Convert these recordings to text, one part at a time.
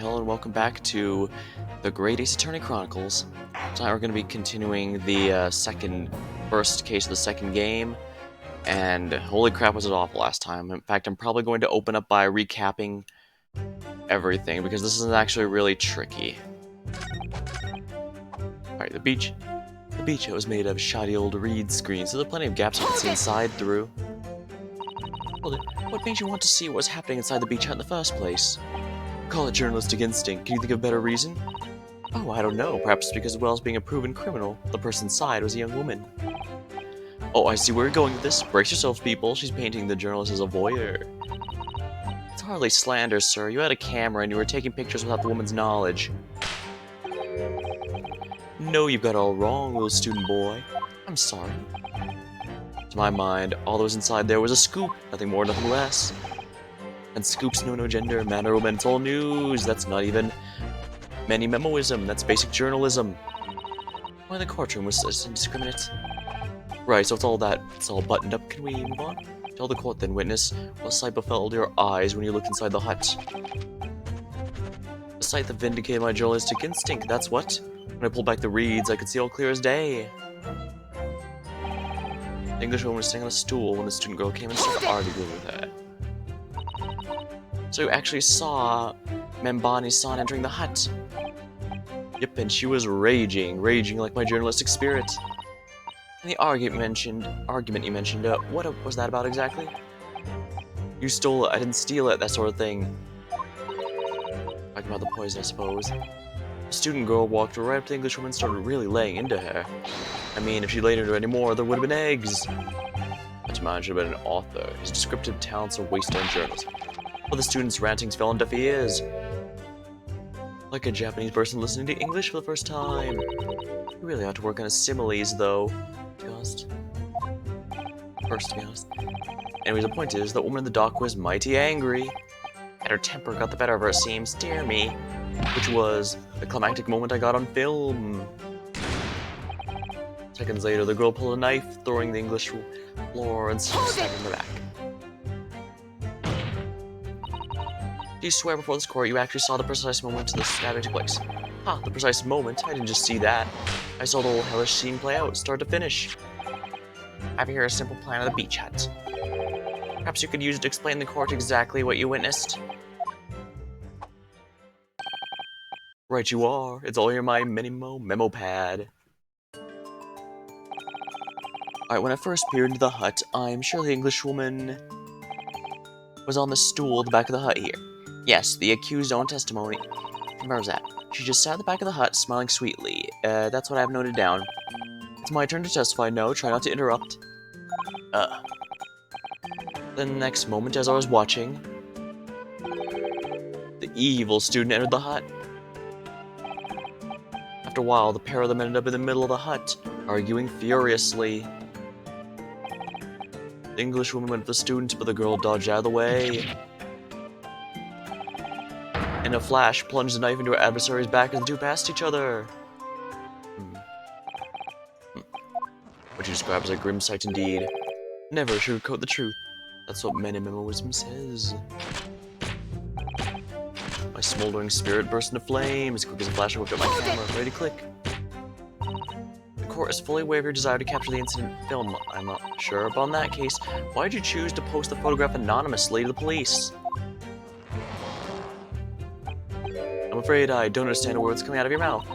hello and welcome back to the Great Ace Attorney Chronicles. Tonight we're going to be continuing the first case of the second game, and holy crap was it awful last time. In fact, I'm probably going to open up by recapping everything, because this is actually really tricky. Alright, the beach. The beach was made of shoddy old reed screens, so there are plenty of gaps you can see inside through. Hold it, what made you want to see what was happening inside the beach hut in the first place? Call it journalistic instinct. Can you think of a better reason? Oh, I don't know. Perhaps because as well as being a proven criminal, the person inside was a young woman. Oh, I see where you're going with this. Brace yourselves, people. She's painting the journalist as a voyeur. It's hardly slander, sir. You had a camera and you were taking pictures without the woman's knowledge. No, you've got it all wrong, little student boy. I'm sorry. To my mind, all that was inside there was a scoop. Nothing more, nothing less. And scoops know no gender, manner, or mental news. That's not even many memoism. That's basic journalism. Why the courtroom was so indiscriminate? Right, so it's all buttoned up. Can we move on? Tell the court then, witness, what sight befell your eyes when you looked inside the hut. The sight that vindicated my journalistic instinct, that's what. When I pulled back the reeds, I could see all clear as day. The Englishwoman was sitting on a stool when the student girl came and started arguing with her. So you actually saw Membani-san entering the hut. Yep, and she was raging like my journalistic spirit. And the argument you mentioned, what was that about exactly? You stole it, I didn't steal it, that sort of thing. Talking about the poison, I suppose. The student girl walked right up to the Englishwoman and started really laying into her. I mean, if she laid into her anymore, there would have been eggs. Not to mind, should have been an author. His descriptive talents are wasted on journalism. But the student's rantings fell on deaf ears. Like a Japanese person listening to English for the first time. You really ought to work on his similes, though. To be honest. Anyways, the point is, the woman in the dock was mighty angry. And her temper got the better of her, it seems. Dear me. Which was the climactic moment I got on film. Seconds later, the girl pulled a knife, throwing the English floor and stabbed her in the back. Do you swear before this court you actually saw the precise moment the stabbing took place? Ha, the precise moment? I didn't just see that. I saw the whole hellish scene play out, start to finish. I have here a simple plan of the beach hut. Perhaps you could use it to explain to the court exactly what you witnessed. Right you are. It's all in my memo pad. Alright, when I first peered into the hut, I'm sure the Englishwoman was on the stool at the back of the hut here. Yes, the accused's own testimony. Remember that. She just sat at the back of the hut, smiling sweetly. That's what I have noted down. It's my turn to testify. No, try not to interrupt. The next moment, as I was watching, the evil student entered the hut. After a while, the pair of them ended up in the middle of the hut, arguing furiously. The Englishwoman went at the student, but the girl dodged out of the way. In a flash, plunged the knife into her adversary's back as the two passed each other. What you describe as a grim sight indeed. Never sugarcoat the truth. That's what men in memoism says. My smoldering spirit burst into flame. As quick as a flash, I whipped up my camera, ready to click. The court is fully aware of your desire to capture the incident film. I'm not sure, but in that case, why did you choose to post the photograph anonymously to the police? I'm afraid I don't understand a word that's coming out of your mouth.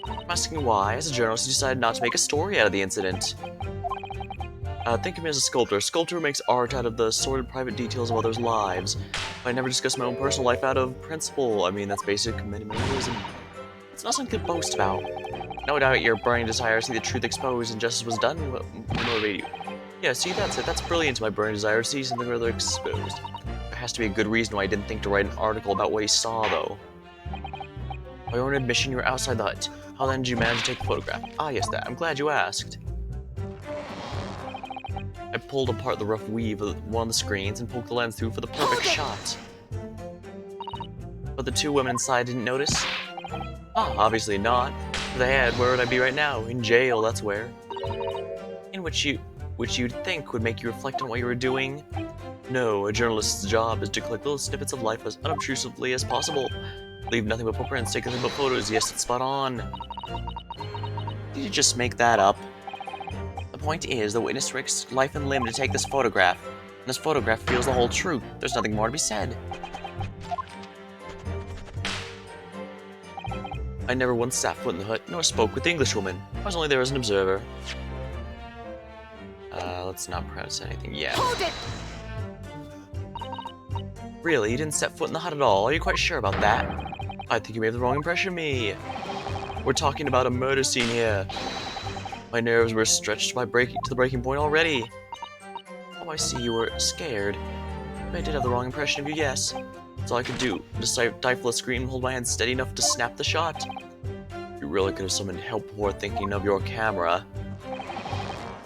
I'm asking why, as a journalist, you decided not to make a story out of the incident. Think of me as a sculptor. A sculptor makes art out of the sordid private details of others' lives. I never discuss my own personal life out of principle. I mean, that's basic minimalism. It's not something to boast about. No doubt your burning desire to see the truth exposed and justice was done will motivate you. Yeah, see, that's it. That's brilliant. My burning desire to see something rather exposed. There has to be a good reason why I didn't think to write an article about what he saw, though. By your own admission, you were outside the hut. How then did you manage to take the photograph? Ah, yes, that. I'm glad you asked. I pulled apart the rough weave of one of the screens and poked the lens through for the perfect shot. But the two women inside didn't notice? Ah, obviously not. If they had, where would I be right now? In jail, that's where. In which you'd think would make you reflect on what you were doing. No, a journalist's job is to collect little snippets of life as unobtrusively as possible. Leave nothing but footprints, take nothing but photos. Yes, it's spot on. Did you just make that up? The point is, the witness risked life and limb to take this photograph. And this photograph reveals the whole truth. There's nothing more to be said. I never once set foot in the hut, nor spoke with the Englishwoman. I was only there as an observer. Let's not pronounce anything yet. Hold it! Really? You didn't set foot in the hut at all? Are you quite sure about that? I think you may have the wrong impression of me. We're talking about a murder scene here. My nerves were stretched to the breaking point already. Oh, I see you were scared. I did have the wrong impression of you, yes. That's all I could do. Just stifle a scream and hold my hand steady enough to snap the shot. You really could have summoned help before thinking of your camera.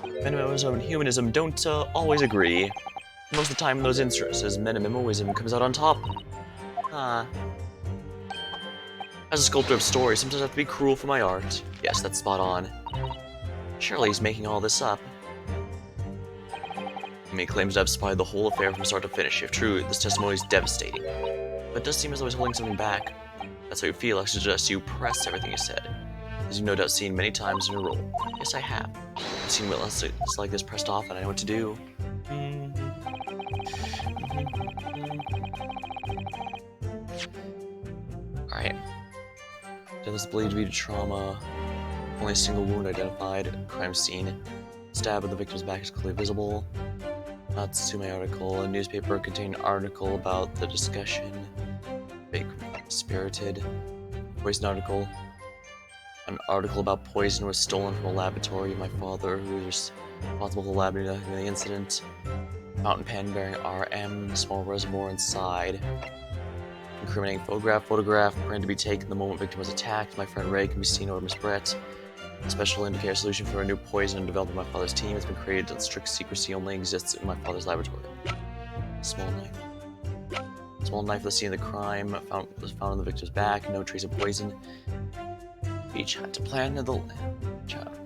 Minimalism and humanism don't always agree. Most of the time in those instances, minimalism comes out on top. As a sculptor of stories, sometimes I have to be cruel for my art. Yes, that's spot on. Surely he's making all this up. He claims to have spied the whole affair from start to finish. If true, this testimony is devastating. But it does seem as though he's holding something back. That's how you feel. I suggest you press everything he said. As you've no doubt seen many times in your role. Yes, I have. I've seen witnesses like this pressed off, and I know what to do. Alright. Death is believed to be trauma. Only a single wound identified. Crime scene. Stab of the victim's back is clearly visible. Natsume article. A newspaper contained an article about the discussion. Fake spirited. Poison article. An article about poison was stolen from a laboratory. My father, who is responsible for the lab in the incident. Fountain pen bearing RM. Small reservoir inside. Incriminating photograph. Planned to be taken the moment victim was attacked. My friend Ray can be seen over Miss Brett. A special indicator solution for a new poison developed by my father's team has been created and strict secrecy only exists in my father's laboratory. Small knife. Small knife at the scene of the crime was found on the victim's back. No trace of poison. Each had to plan the job.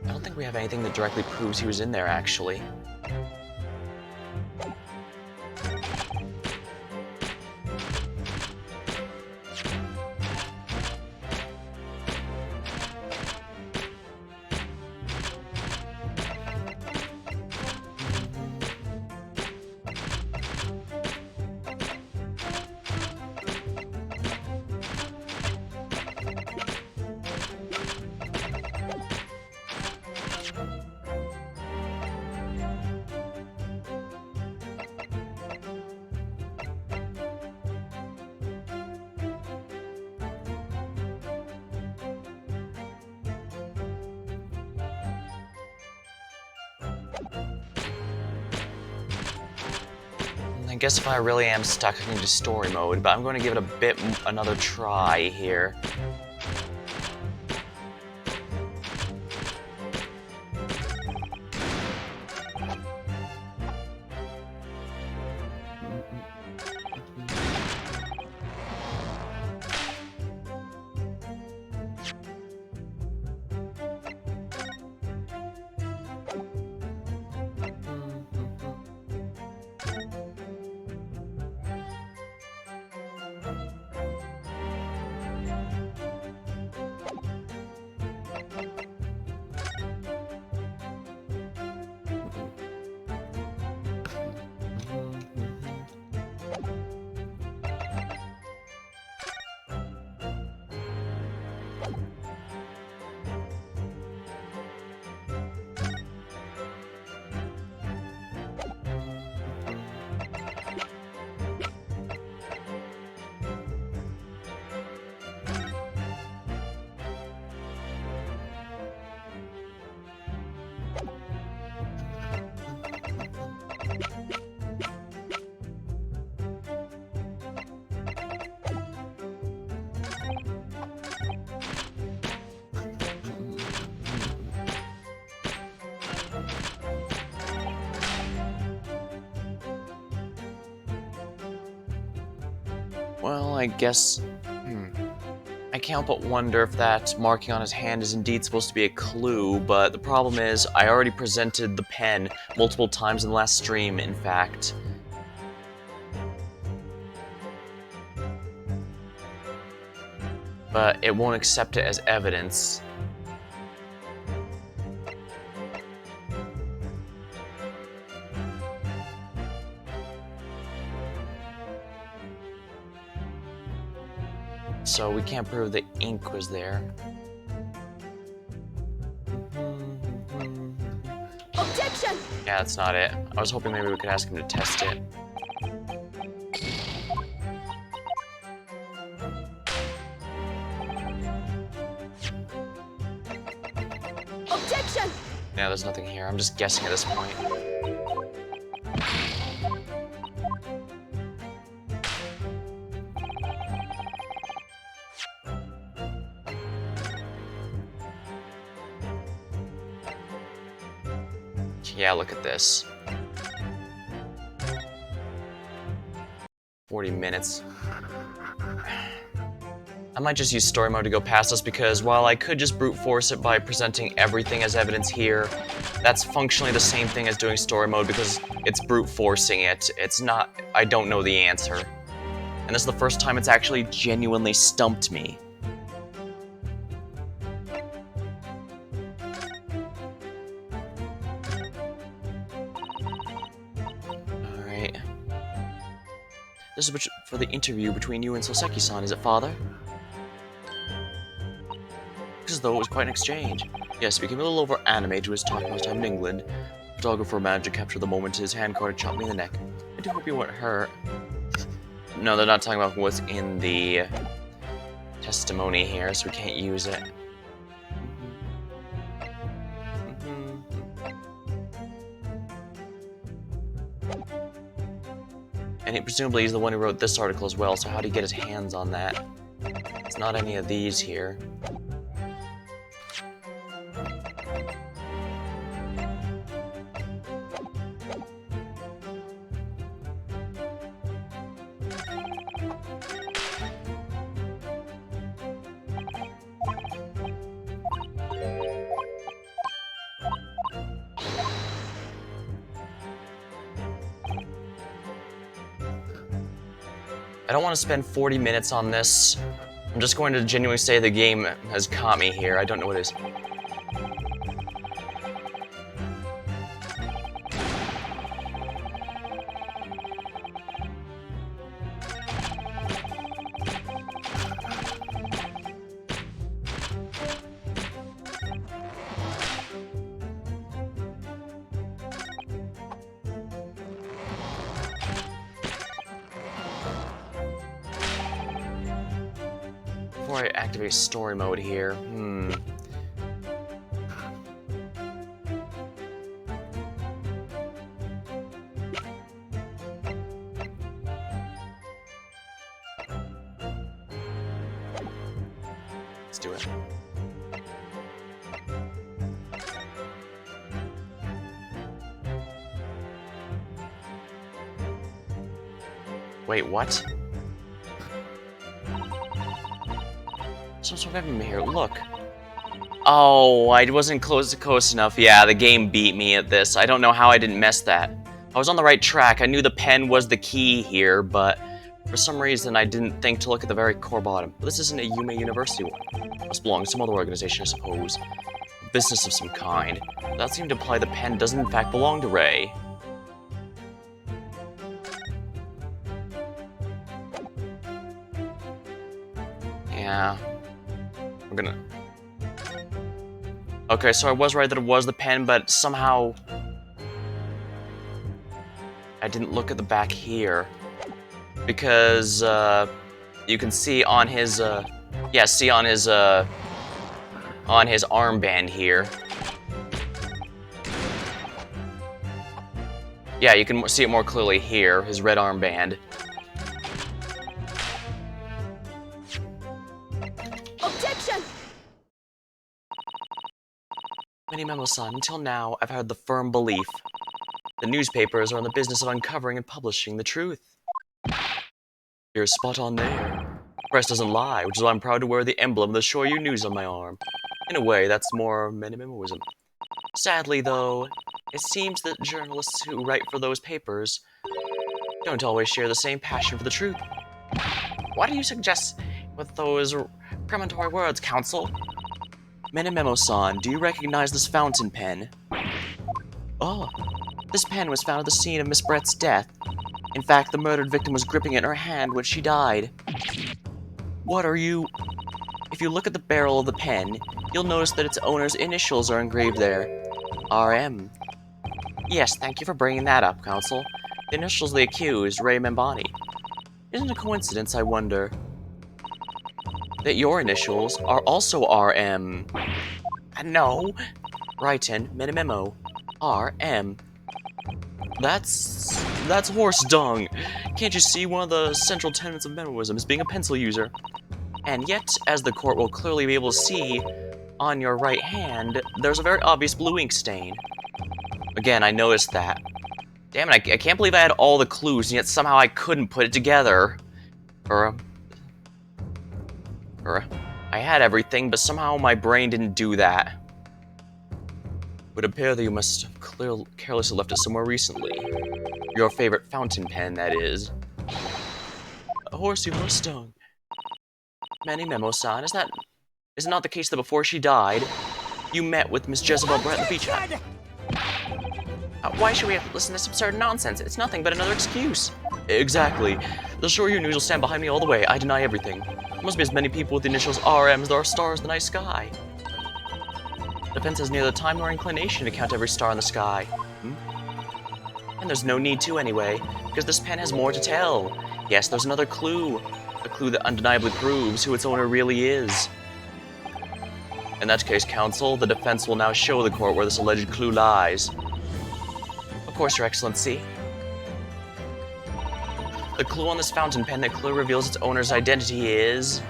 I don't think we have anything that directly proves he was in there, actually. I guess if I really am stuck, I can do story mode, but I'm going to give it another try here. Well, I guess... I can't but wonder if that marking on his hand is indeed supposed to be a clue, but the problem is, I already presented the pen multiple times in the last stream, in fact. But it won't accept it as evidence. So we can't prove the ink was there. Objection! Yeah, that's not it. I was hoping maybe we could ask him to test it. Objection! Yeah, there's nothing here. I'm just guessing at this point. Yeah, look at this. 40 minutes. I might just use story mode to go past this because while I could just brute force it by presenting everything as evidence here, that's functionally the same thing as doing story mode because it's brute forcing it. It's not, I don't know the answer. And this is the first time it's actually genuinely stumped me. Alright. This is for the interview between you and Soseki-san, is it, father? As though it was quite an exchange. Yes, it became a little over animated when he was talking about his time in England. The photographer managed to capture the moment his hand caught and chopped me in the neck. I do hope you weren't hurt. No, they're not talking about what's in the testimony here, so we can't use it. And he presumably is the one who wrote this article as well, so how do you get his hands on that? It's not any of these here. I don't want to spend 40 minutes on this. I'm just going to genuinely say the game has caught me here. I don't know what it is. Before I activate story mode here, Let's do it. Wait, what? Some sort of enemy here. Look. Oh, I wasn't close enough. Yeah, the game beat me at this. I don't know how I didn't mess that. I was on the right track. I knew the pen was the key here, but for some reason I didn't think to look at the very core bottom. But this isn't a Yume University one. It must belong to some other organization, I suppose. A business of some kind. That seemed to imply the pen doesn't in fact belong to Ray. Yeah. I'm gonna... Okay, so I was right that it was the pen, but somehow... I didn't look at the back here. Because, you can see on his, yeah, see on his armband here. Yeah, you can see it more clearly here, his red armband. Memo-san, until now, I've had the firm belief. The newspapers are in the business of uncovering and publishing the truth. You're spot on there. Press doesn't lie, which is why I'm proud to wear the emblem of the Shoryu News on my arm. In a way, that's more minimalism. Sadly, though, it seems that journalists who write for those papers don't always share the same passion for the truth. What do you suggest with those premonitory words, Counsel? Minimemo-san, do you recognize this fountain pen? Oh, this pen was found at the scene of Miss Brett's death. In fact, the murdered victim was gripping it in her hand when she died. What are you... If you look at the barrel of the pen, you'll notice that its owner's initials are engraved there. RM. Yes, thank you for bringing that up, Counsel. The initials of the accused, Ray Membani. Isn't it a coincidence, I wonder, that your initials are also RM? No. Write-in, Minimemo. RM. That's horse dung. Can't you see one of the central tenets of memoirism is being a pencil user? And yet, as the court will clearly be able to see, on your right hand, there's a very obvious blue ink stain. Again, I noticed that. Damn it, I can't believe I had all the clues, and yet somehow I couldn't put it together. I had everything, but somehow my brain didn't do that. It would appear that you must have carelessly left it somewhere recently. Your favorite fountain pen, that is. A horsey Mustang. Minimemo-san, is it not the case that before she died, you met with Miss Jezebel Brett at the beach hut? Why should we have to listen to this absurd nonsense? It's nothing but another excuse. Exactly. The Shoryu News will stand behind me all the way. I deny everything. There must be as many people with the initials RM as there are stars in the night sky. Defense has neither the time nor inclination to count every star in the sky. And there's no need to anyway, because this pen has more to tell. Yes, there's another clue. A clue that undeniably proves who its owner really is. In that case, Counsel, the defense will now show the court where this alleged clue lies. Of course, Your Excellency. The clue on this fountain pen that clearly reveals its owner's identity is...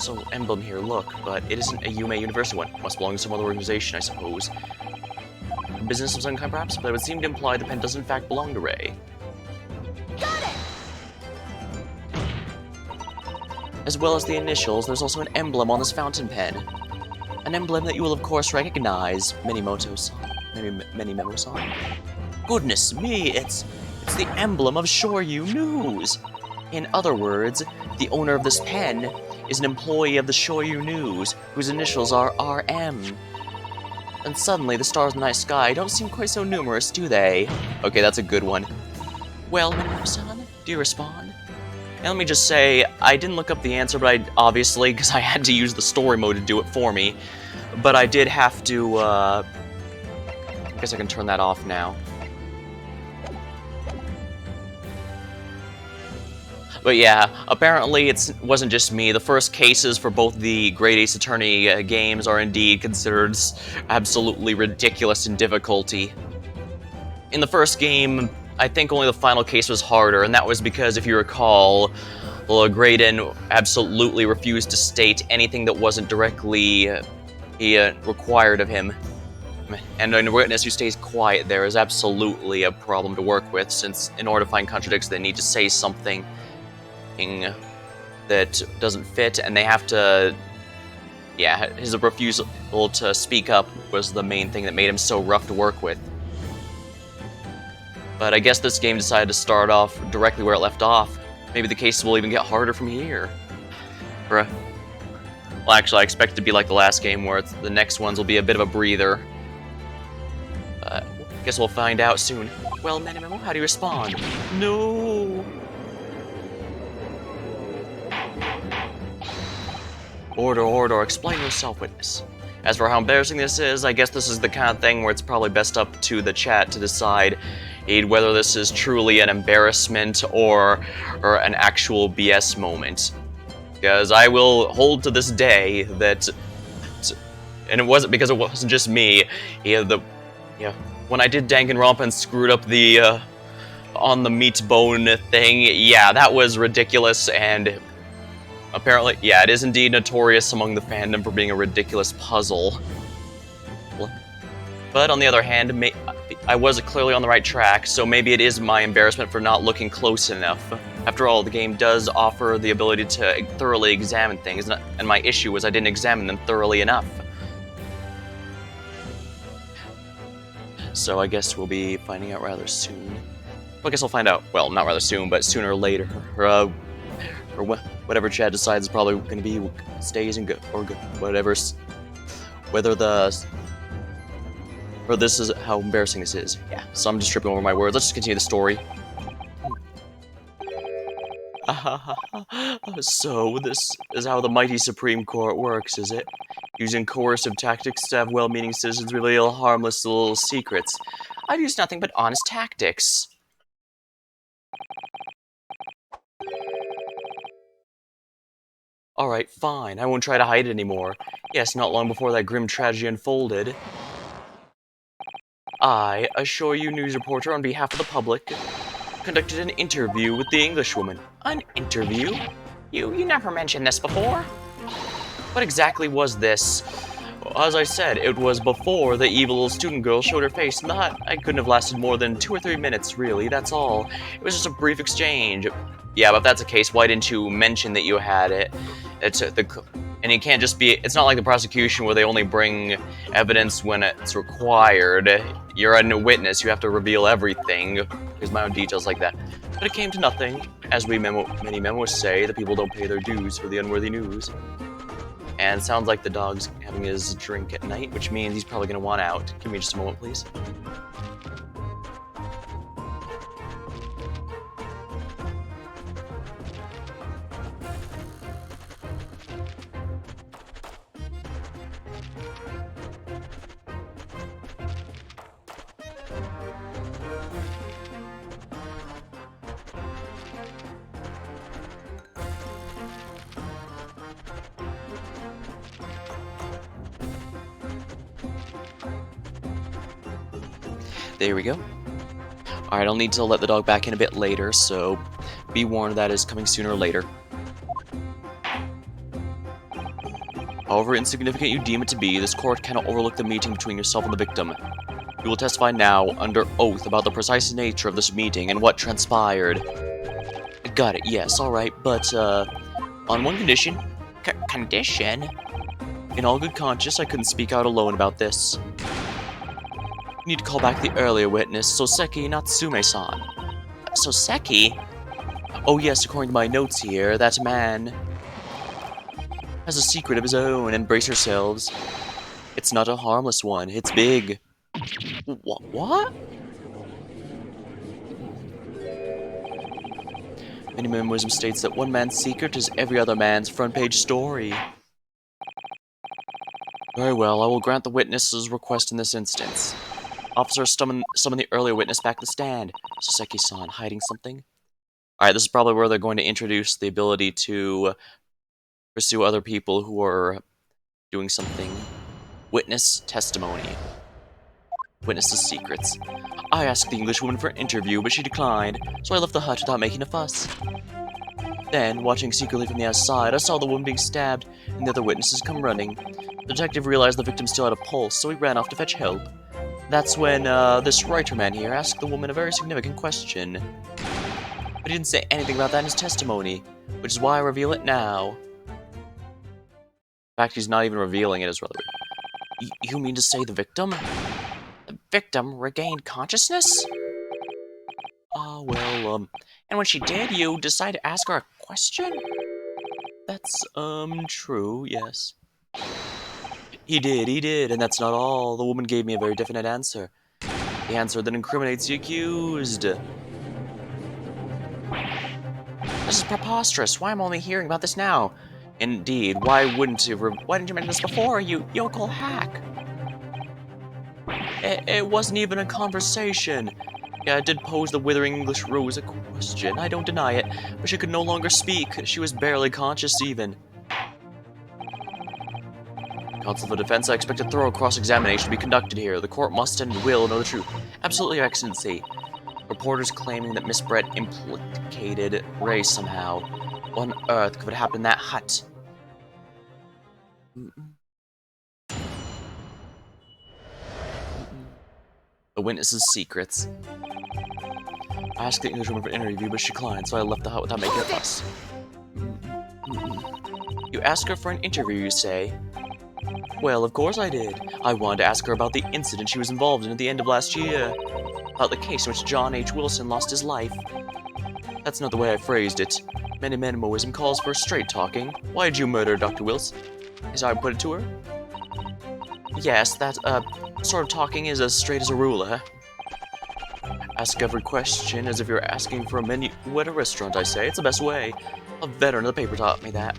So, emblem here, look, but it isn't a Yume University one. It must belong to some other organization, I suppose. Business of some kind, perhaps, but it would seem to imply the pen does in fact belong to Ray. Got it! As well as the initials, there's also an emblem on this fountain pen. An emblem that you will of course recognize, Minimoto-san. Minimemo-san. Goodness me, it's the emblem of Shoryu News! In other words, the owner of this pen is an employee of the Shoryu News, whose initials are RM. And suddenly, the stars in the night sky don't seem quite so numerous, do they? Okay, that's a good one. Well, Minimoto-san, do you respond? And let me just say, I didn't look up the answer, but obviously, because I had to use the story mode to do it for me. But I did have to, I guess I can turn that off now. But yeah, apparently it wasn't just me. The first cases for both the Great Ace Attorney games are indeed considered absolutely ridiculous in difficulty. In the first game, I think only the final case was harder, and that was because, if you recall, Graydon absolutely refused to state anything that wasn't directly required of him. And a witness who stays quiet there is absolutely a problem to work with, since in order to find contradictions, they need to say something that doesn't fit, and they have to... Yeah, his refusal to speak up was the main thing that made him so rough to work with. But I guess this game decided to start off directly where it left off. Maybe the cases will even get harder from here. Well, actually, I expect it to be like the last game, where the next ones will be a bit of a breather. Guess we'll find out soon. Well, Minimemo, how do you respond? No! Order, explain yourself, witness. As for how embarrassing this is, I guess this is the kind of thing where it's probably best up to the chat to decide whether this is truly an embarrassment or an actual BS moment. Because I will hold to this day that, and it wasn't because it wasn't just me, when I did Danganronpa and screwed up the on the meat bone thing, yeah, that was ridiculous, and apparently, yeah, it is indeed notorious among the fandom for being a ridiculous puzzle. well. But on the other hand, I was clearly on the right track, so maybe it is my embarrassment for not looking close enough. After all, the game does offer the ability to thoroughly examine things, and my issue was I didn't examine them thoroughly enough. So I guess we'll be finding out rather soon. Well, I guess I'll find out, well, not rather soon, but sooner or later. Or whatever Chad decides is probably going to be stays and go, or whatever. Whether or this is how embarrassing this is. Yeah, so I'm just tripping over my words. Let's just continue the story. So, this is how the mighty Supreme Court works, is it? Using coercive tactics to have well-meaning citizens reveal harmless little secrets. I've used nothing but honest tactics. Alright, fine. I won't try to hide it anymore. Yes, not long before that grim tragedy unfolded, I assure you, news reporter, on behalf of the public, conducted an interview with the Englishwoman. An interview? You never mentioned this before. What exactly was this? As I said, it was before the evil little student girl showed her face in the hut. I couldn't have lasted more than 2 or 3 minutes, really, that's all. It was just a brief exchange. Yeah, but if that's the case, why didn't you mention that you had it? And it can't just be, it's not like the prosecution where they only bring evidence when it's required. You're a witness, you have to reveal everything. There's my own details like that. But it came to nothing. As many memoirs say, the people don't pay their dues for the unworthy news. And it sounds like the dog's having his drink at night, which means he's probably going to want out. Give me just a moment, please. There we go. Alright, I'll need to let the dog back in a bit later, so be warned that is coming sooner or later. However insignificant you deem it to be, this court cannot overlook the meeting between yourself and the victim. You will testify now, under oath, about the precise nature of this meeting and what transpired. Got it, yes, alright, but, on one condition. Condition? In all good conscience, I couldn't speak out alone about this. You need to call back the earlier witness, Soseki Natsume-san. Soseki? Oh yes, according to my notes here, that man has a secret of his own, and brace yourselves. It's not a harmless one, it's big. What? Many Memoirs states that one man's secret is every other man's front-page story. Very well, I will grant the witness's request in this instance. Officer, summon the earlier witness back to the stand. Soseki-san, hiding something? Alright, this is probably where they're going to introduce the ability to pursue other people who are doing something. Witness testimony. Witness's secrets. I asked the Englishwoman for an interview, but she declined, so I left the hut without making a fuss. Then, watching secretly from the outside, I saw the woman being stabbed, and the other witnesses come running. The detective realized the victim still had a pulse, so he ran off to fetch help. That's when, this writer man here asked the woman a very significant question. But he didn't say anything about that in his testimony, which is why I reveal it now. In fact, he's not even revealing it as rather. You mean to say the victim? The victim regained consciousness? Well, and when she did, you decided to ask her a question? That's, true, yes. He did, and that's not all. The woman gave me a very definite answer. The answer that incriminates the accused. This is preposterous. Why am I only hearing about this now? Indeed, why didn't you mention this before, you yokel hack? It wasn't even a conversation. Yeah, I did pose the withering English rose a question. I don't deny it, but she could no longer speak. She was barely conscious even. Counsel for defense, I expect a thorough cross-examination to be conducted here. The court must and will know the truth. Absolutely, Your Excellency. Reporters claiming that Miss Brett implicated Ray somehow. What on earth could happen in that hut? The witness's secrets. I asked the Englishwoman for an interview, but she declined, so I left the hut without making a fuss. You asked her for an interview, you say? Well, of course I did. I wanted to ask her about the incident she was involved in at the end of last year. About the case in which John H. Wilson lost his life. That's not the way I phrased it. Minimalism calls for straight talking. Why did you murder Dr. Wilson? Is how I put it to her? Yes, that, sort of talking is as straight as a ruler. Ask every question as if you're asking for a menu at a restaurant, I say. It's the best way. A veteran of the paper taught me that.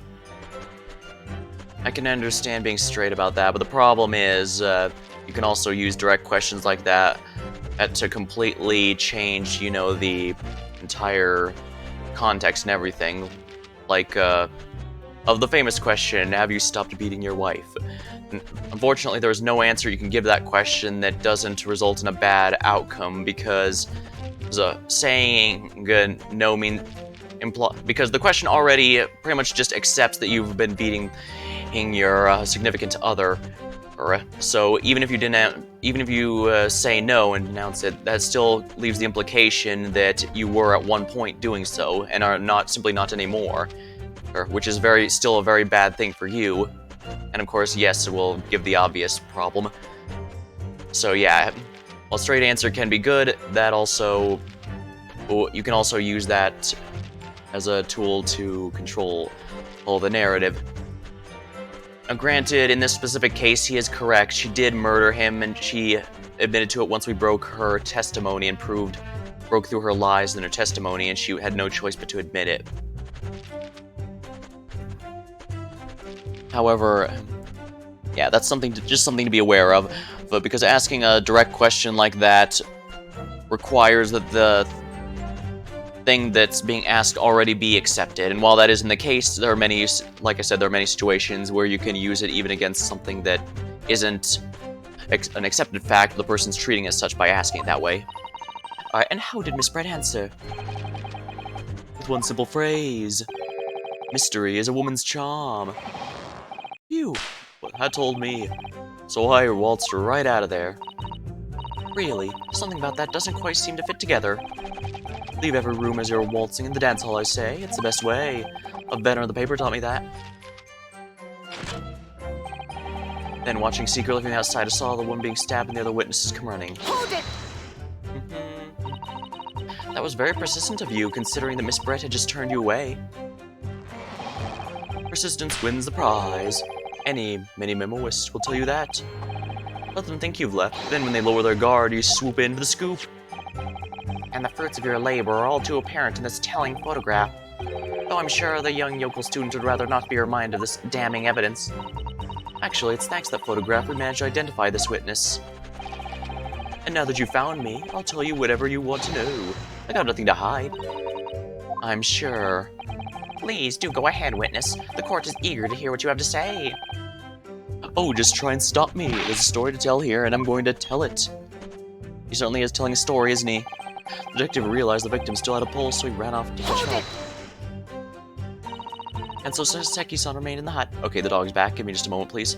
I can understand being straight about that, but the problem is, you can also use direct questions like that to completely change, you know, the entire context and everything. Like, of the famous question, have you stopped beating your wife? Unfortunately, there's no answer you can give that question that doesn't result in a bad outcome, because saying no because the question already pretty much just accepts that you've been beating your significant other. So even if you say no and denounce it, that still leaves the implication that you were at one point doing so and are simply not anymore, which is still a very bad thing for you. And of course, yes, it will give the obvious problem. So yeah, while straight answer can be good, you can also use that as a tool to control the narrative. Now, granted, in this specific case, he is correct. She did murder him, and she admitted to it once we broke her testimony and broke through her lies in her testimony, and she had no choice but to admit it. However, yeah, that's just something to be aware of. But because asking a direct question like that requires that the thing that's being asked already be accepted, and while that isn't the case, there are many, like I said, there are many situations where you can use it even against something that isn't an accepted fact, the person's treating it as such by asking it that way. Alright, and how did Miss Brett answer? With one simple phrase. Mystery is a woman's charm. Phew, what that told me. So I waltzed right out of there. Really, something about that doesn't quite seem to fit together. Leave every room as you're waltzing in the dance hall, I say. It's the best way. A veteran of the paper taught me that. Then, watching secretly from the outside, I saw the one being stabbed and the other witnesses come running. Hold it! That was very persistent of you, considering that Miss Brett had just turned you away. Persistence wins the prize. Any memoirist will tell you that. Let them think you've left, then when they lower their guard, you swoop in for the scoop. And the fruits of your labor are all too apparent in this telling photograph. Though I'm sure the young yokel student would rather not be reminded of this damning evidence. Actually, it's thanks to that photograph we managed to identify this witness. And now that you've found me, I'll tell you whatever you want to know. I got nothing to hide. I'm sure. Please do go ahead, witness. The court is eager to hear what you have to say. Oh, just try and stop me. There's a story to tell here, and I'm going to tell it. He certainly is telling a story, isn't he? The detective realized the victim still had a pulse, so he ran off to catch help. And so Seki-san remained in the hut. Okay, the dog's back. Give me just a moment, please.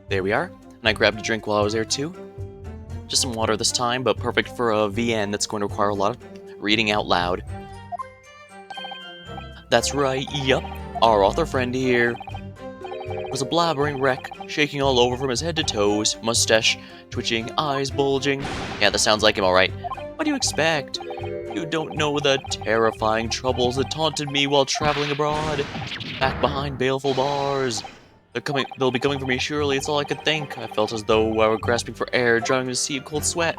There we are. And I grabbed a drink while I was there too. Just some water this time, but perfect for a VN that's going to require a lot of reading out loud. That's right, yep. Our author friend here was a blabbering wreck, shaking all over from his head to toes, mustache twitching, eyes bulging. Yeah, that sounds like him, alright. What do you expect? You don't know the terrifying troubles that taunted me while traveling abroad. Back behind baleful bars. They'll be coming for me, surely, it's all I could think. I felt as though I were grasping for air, drowning in a sea of cold sweat.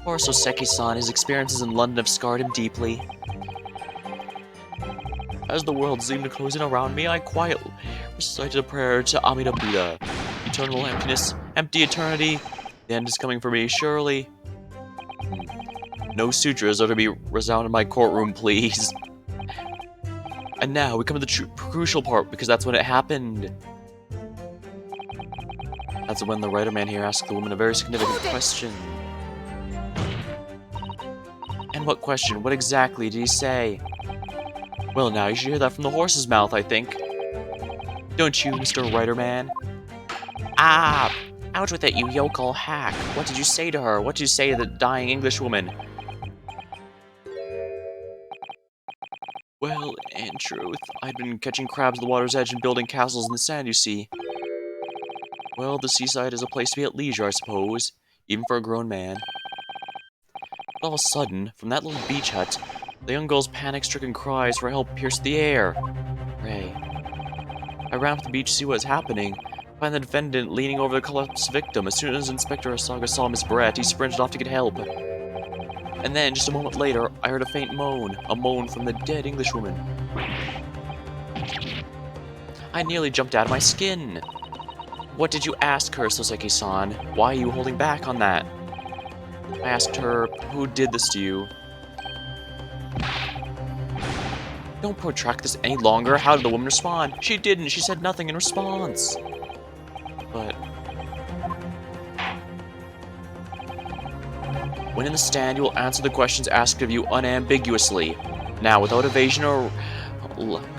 Poor Soseki-san, his experiences in London have scarred him deeply. As the world seemed to close in around me, I quietly recited a prayer to Amida Buddha. Eternal emptiness, empty eternity. The end is coming for me, surely. No sutras are to be resound in my courtroom, please. And now we come to the crucial part, because that's when it happened. That's when the writer man here asked the woman a very significant question. And what question? What exactly did he say? Well, now you should hear that from the horse's mouth, I think. Don't you, Mr. Writer Man? Ah! Out with it, you yokel hack! What did you say to her? What did you say to the dying Englishwoman? Well, in truth, I'd been catching crabs at the water's edge and building castles in the sand, you see. Well, the seaside is a place to be at leisure, I suppose, even for a grown man. But all of a sudden, from that little beach hut, the young girl's panic-stricken cries for help pierced the air. Ray. I ran up the beach to see what was happening. Find the defendant leaning over the collapsed victim. As soon as Inspector Asaga saw Miss Brett, he sprinted off to get help. And then, just a moment later, I heard a faint moan. A moan from the dead Englishwoman. I nearly jumped out of my skin. What did you ask her, Soseki-san? Why are you holding back on that? I asked her, who did this to you? Don't protract this any longer. How did the woman respond? She didn't. She said nothing in response. But when in the stand, you will answer the questions asked of you unambiguously. Now, without evasion or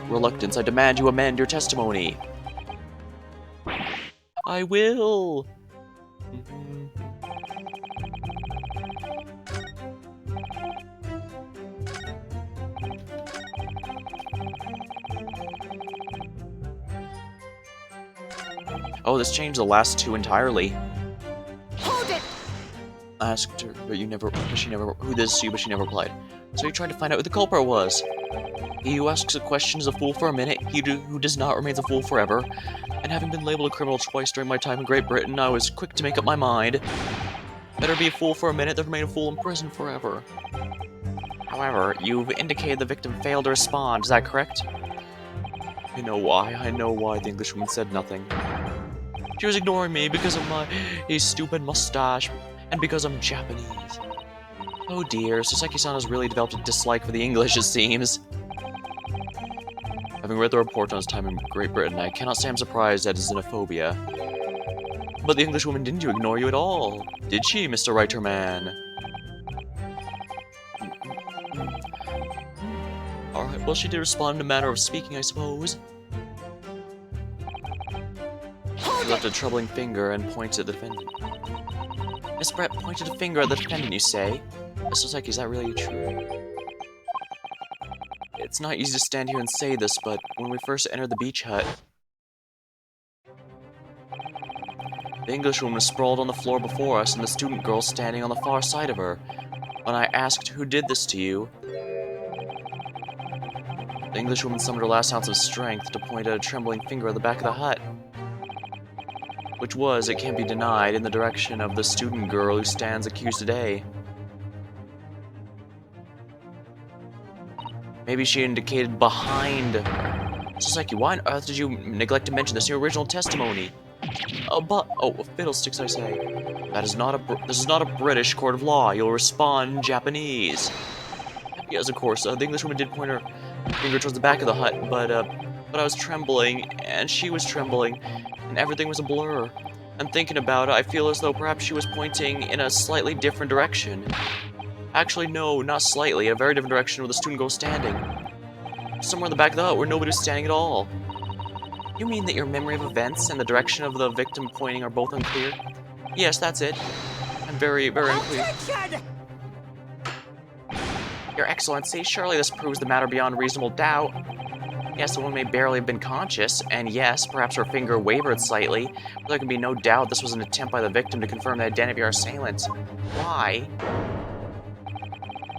reluctance, I demand you amend your testimony. I will. Oh, this changed the last two entirely. Hold it! I asked her, but she never, who this to you, but she never replied. So you tried to find out who the culprit was. He who asks a question is a fool for a minute, who does not remains a fool forever. And having been labeled a criminal twice during my time in Great Britain, I was quick to make up my mind. Better be a fool for a minute than remain a fool in prison forever. However, you've indicated the victim failed to respond, is that correct? I know why the Englishwoman said nothing. She was ignoring me because of my stupid mustache, and because I'm Japanese. Oh dear, Soseki-san has really developed a dislike for the English, it seems. Having read the report on his time in Great Britain, I cannot say I'm surprised at his xenophobia. But the Englishwoman didn't ignore you at all, did she, Mr. Writer Man? Alright, well she did respond in a manner of speaking, I suppose. He left a troubling finger and pointed at the defendant. Miss Brett pointed a finger at the defendant, you say? Soseki, is that really true? It's not easy to stand here and say this, but when we first entered the beach hut, the Englishwoman was sprawled on the floor before us and the student girl standing on the far side of her. When I asked who did this to you, the Englishwoman summoned her last ounce of strength to point at a trembling finger at the back of the hut. Which was, it can't be denied, in the direction of the student girl who stands accused today. Maybe she indicated behind her. Soseki, why on earth did you neglect to mention this in your original testimony? Oh, fiddlesticks, I say. This is not a British court of law. You'll respond in Japanese. Yes, of course. The Englishwoman did point her finger towards the back of the hut, but I was trembling, and she was trembling, and everything was a blur. And thinking about it, I feel as though perhaps she was pointing in a slightly different direction. Actually, no, not slightly, a very different direction where the student girl was standing. Somewhere in the back of the hut where nobody was standing at all. You mean that your memory of events and the direction of the victim pointing are both unclear? Yes, that's it. I'm very, very unclear. Your Excellency, surely this proves the matter beyond reasonable doubt. Yes, the woman may barely have been conscious, and yes, perhaps her finger wavered slightly, but there can be no doubt this was an attempt by the victim to confirm the identity of our assailant. Why?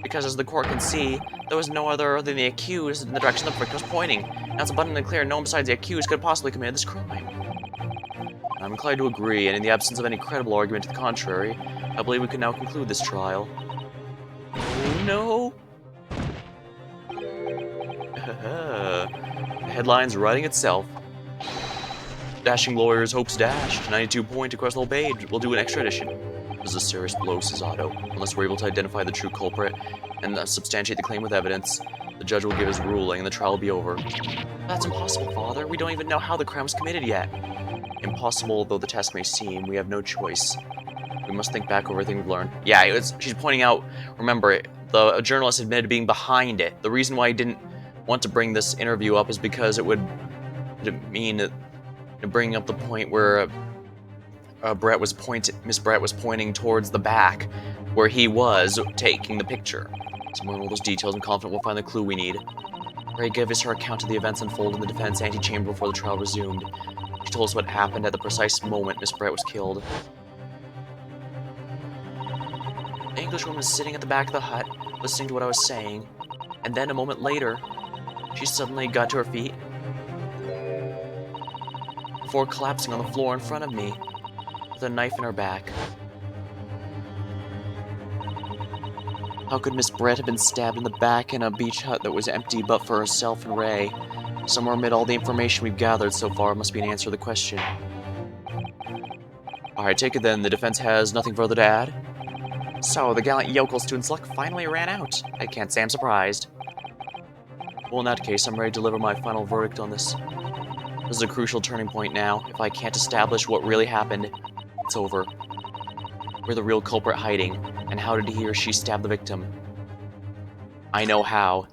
Because as the court can see, there was no other than the accused in the direction the victim was pointing. Now it's abundantly clear no one besides the accused could have possibly committed this crime. I'm inclined to agree, and in the absence of any credible argument to the contrary, I believe we can now conclude this trial. Oh no! the headlines writing itself. Dashing lawyers hopes dashed. 92 point across the whole page. We'll do an extra edition. This is a serious blow, says Otto. Unless we're able to identify the true culprit and substantiate the claim with evidence, the judge will give his ruling and the trial will be over. That's impossible, Father. We don't even know how the crime was committed yet. Impossible though the task may seem, we have no choice. We must think back over everything we've learned. Yeah, she's pointing out, remember, the journalist admitted being behind it. The reason why he didn't want to bring this interview up is because it would mean bringing up the point where Miss Brett was pointing towards the back, where he was taking the picture. Somewhere in all those details, I'm confident we'll find the clue we need. Ray gave us her account of the events unfolded in the defense antechamber before the trial resumed. She told us what happened at the precise moment Miss Brett was killed. The Englishwoman was sitting at the back of the hut, listening to what I was saying, and then a moment later, she suddenly got to her feet before collapsing on the floor in front of me, with a knife in her back. How could Miss Brett have been stabbed in the back in a beach hut that was empty but for herself and Ray? Somewhere amid all the information we've gathered so far must be an answer to the question. Alright, take it then. The defense has nothing further to add? So, the gallant yokel student's luck finally ran out. I can't say I'm surprised. Well, in that case, I'm ready to deliver my final verdict on this. This is a crucial turning point now. If I can't establish what really happened, it's over. Where's the real culprit hiding? And how did he or she stab the victim? I know how.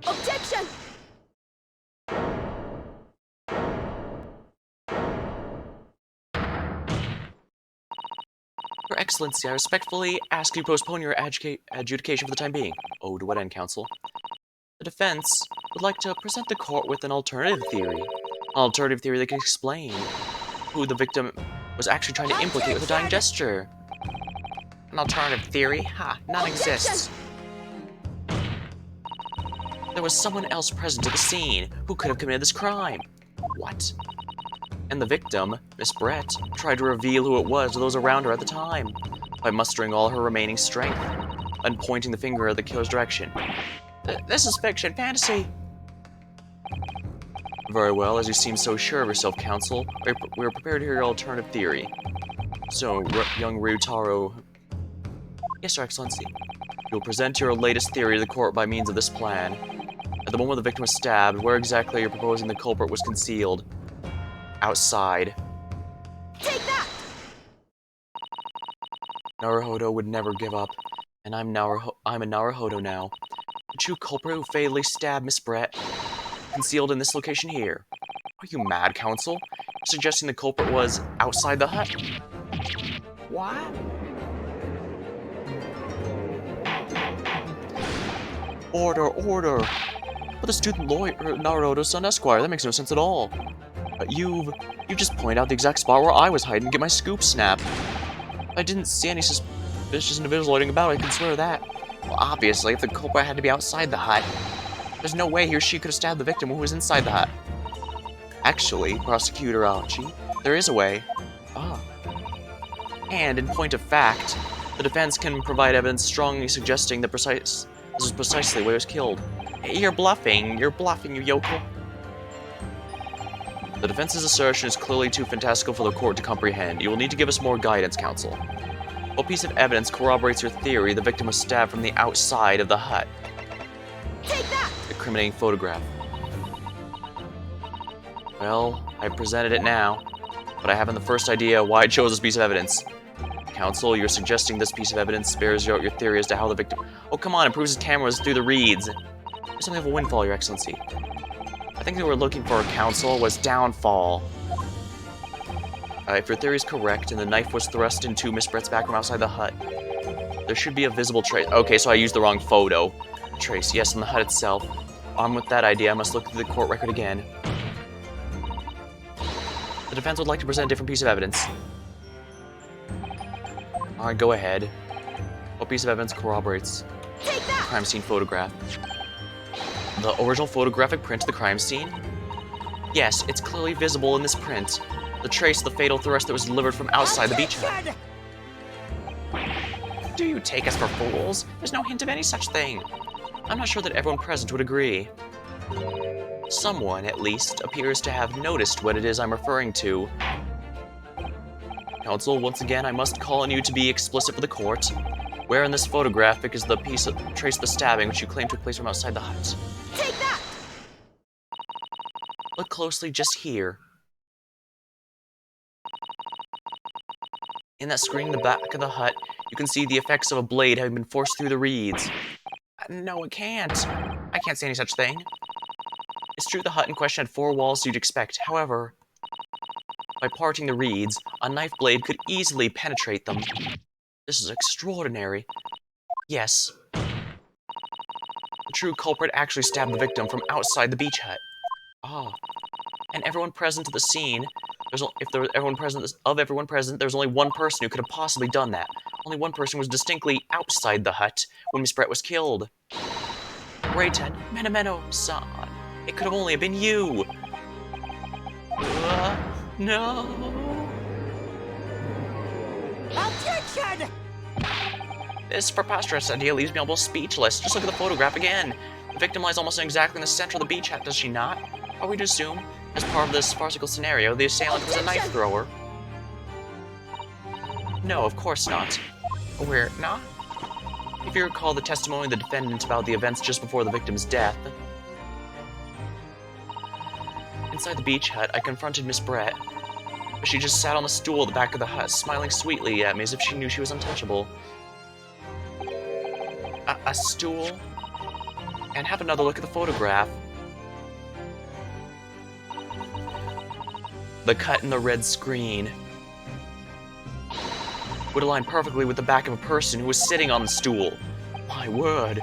Objection! Your Excellency, I respectfully ask you to postpone your adjudication for the time being. Oh, to what end, counsel? The defense would like to present the court with an alternative theory. An alternative theory that can explain who the victim was actually trying to implicate with a dying gesture. An alternative theory? Ha, none exists. There was someone else present at the scene who could have committed this crime. What? And the victim, Miss Brett, tried to reveal who it was to those around her at the time by mustering all her remaining strength and pointing the finger at the killer's direction. This is fiction, fantasy. Very well, as you seem so sure of yourself, counsel, we're prepared to hear your alternative theory. So, young Ryutaro... Yes, Your Excellency. You'll present your latest theory to the court by means of this plan. At the moment the victim was stabbed, where exactly are you proposing the culprit was concealed? Outside. Take that! Naruhodo would never give up, and I'm a Naruhodo now. The true culprit who fatally stabbed Miss Brett, concealed in this location here. Are you mad, counsel? Suggesting the culprit was outside the hut? What? Order, order! But the student lawyer, Naruhodo's son Esquire, that makes no sense at all. You just point out the exact spot where I was hiding to get my scoop snapped. I didn't see any suspicious individuals loitering about, I can swear that. Well, obviously, if the culprit had to be outside the hut, there's no way he or she could have stabbed the victim who was inside the hut. Actually, Prosecutor Archie, there is a way. Ah. And, in point of fact, the defense can provide evidence strongly suggesting this is precisely where he was killed. You're bluffing, you yokel. The defense's assertion is clearly too fantastical for the court to comprehend. You will need to give us more guidance, counsel. What piece of evidence corroborates your theory the victim was stabbed from the outside of the hut? Take that! Incriminating photograph. Well, I presented it now, but I haven't the first idea why I chose this piece of evidence. Counsel, you're suggesting this piece of evidence bears out your theory as to how the victim... Oh, come on, it proves his camera was through the reeds. There's something of a windfall, Your Excellency. I think that we're looking for, counsel, was downfall. If your theory is correct and the knife was thrust into Miss Brett's back from outside the hut, there should be a visible trace. Okay, so I used the wrong photo. Trace, yes, on the hut itself. Armed with that idea, I must look through the court record again. The defense would like to present a different piece of evidence. Alright, go ahead. What piece of evidence corroborates the crime scene photograph? The original photographic print of the crime scene? Yes, it's clearly visible in this print. The trace of the fatal thrust that was delivered from outside the beach hut. Do you take us for fools? There's no hint of any such thing. I'm not sure that everyone present would agree. Someone, at least, appears to have noticed what it is I'm referring to. Counsel, once again, I must call on you to be explicit for the court. Where in this photographic is the piece of trace of the stabbing which you claim took place from outside the hut? Take that! Look closely just here. In that screen in the back of the hut, you can see the effects of a blade having been forced through the reeds. No, it can't. I can't see any such thing. It's true the hut in question had 4 walls you'd expect. However, by parting the reeds, a knife blade could easily penetrate them. This is extraordinary. Yes. The true culprit actually stabbed the victim from outside the beach hut. Ah. And everyone present at the scene, if there was everyone present, there's only one person who could have possibly done that. Only one person was distinctly outside the hut when Miss Brett was killed. Rayton, Menomeno-san, it could have only been you. No. Objection! This preposterous idea leaves me almost speechless. Just look at the photograph again. The victim lies almost exactly in the center of the beach hut, does she not? Are we to assume, as part of this farcical scenario, the assailant was a knife thrower? No, of course not. We're not? If you recall the testimony of the defendant about the events just before the victim's death, inside the beach hut, I confronted Miss Brett, but she just sat on the stool at the back of the hut, smiling sweetly at me as if she knew she was untouchable. A stool? And have another look at the photograph. The cut in the red screen would align perfectly with the back of a person who was sitting on the stool. My word.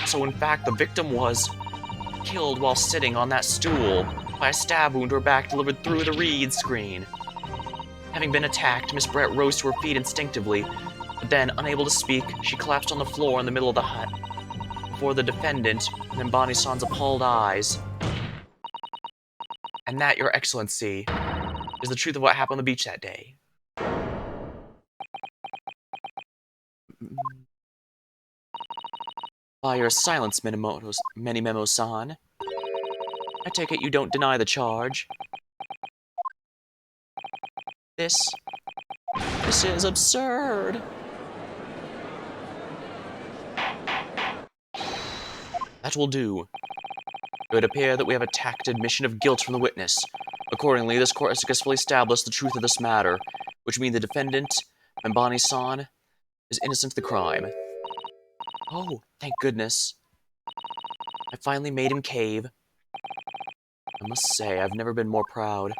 So in fact, the victim was killed while sitting on that stool by a stab wound to her back delivered through the reed screen. Having been attacked, Miss Brett rose to her feet instinctively, but then, unable to speak, she collapsed on the floor in the middle of the hut, before the defendant and Mbani-san's appalled eyes. And that, Your Excellency, is the truth of what happened on the beach that day. By your silence, Menimemo-san, I take it you don't deny the charge. This is absurd. That will do. It would appear that we have attacked admission of guilt from the witness. Accordingly, this court has successfully established the truth of this matter, which means the defendant, Mbani-san, is innocent of the crime. Oh, thank goodness. I finally made him cave. I must say, I've never been more proud.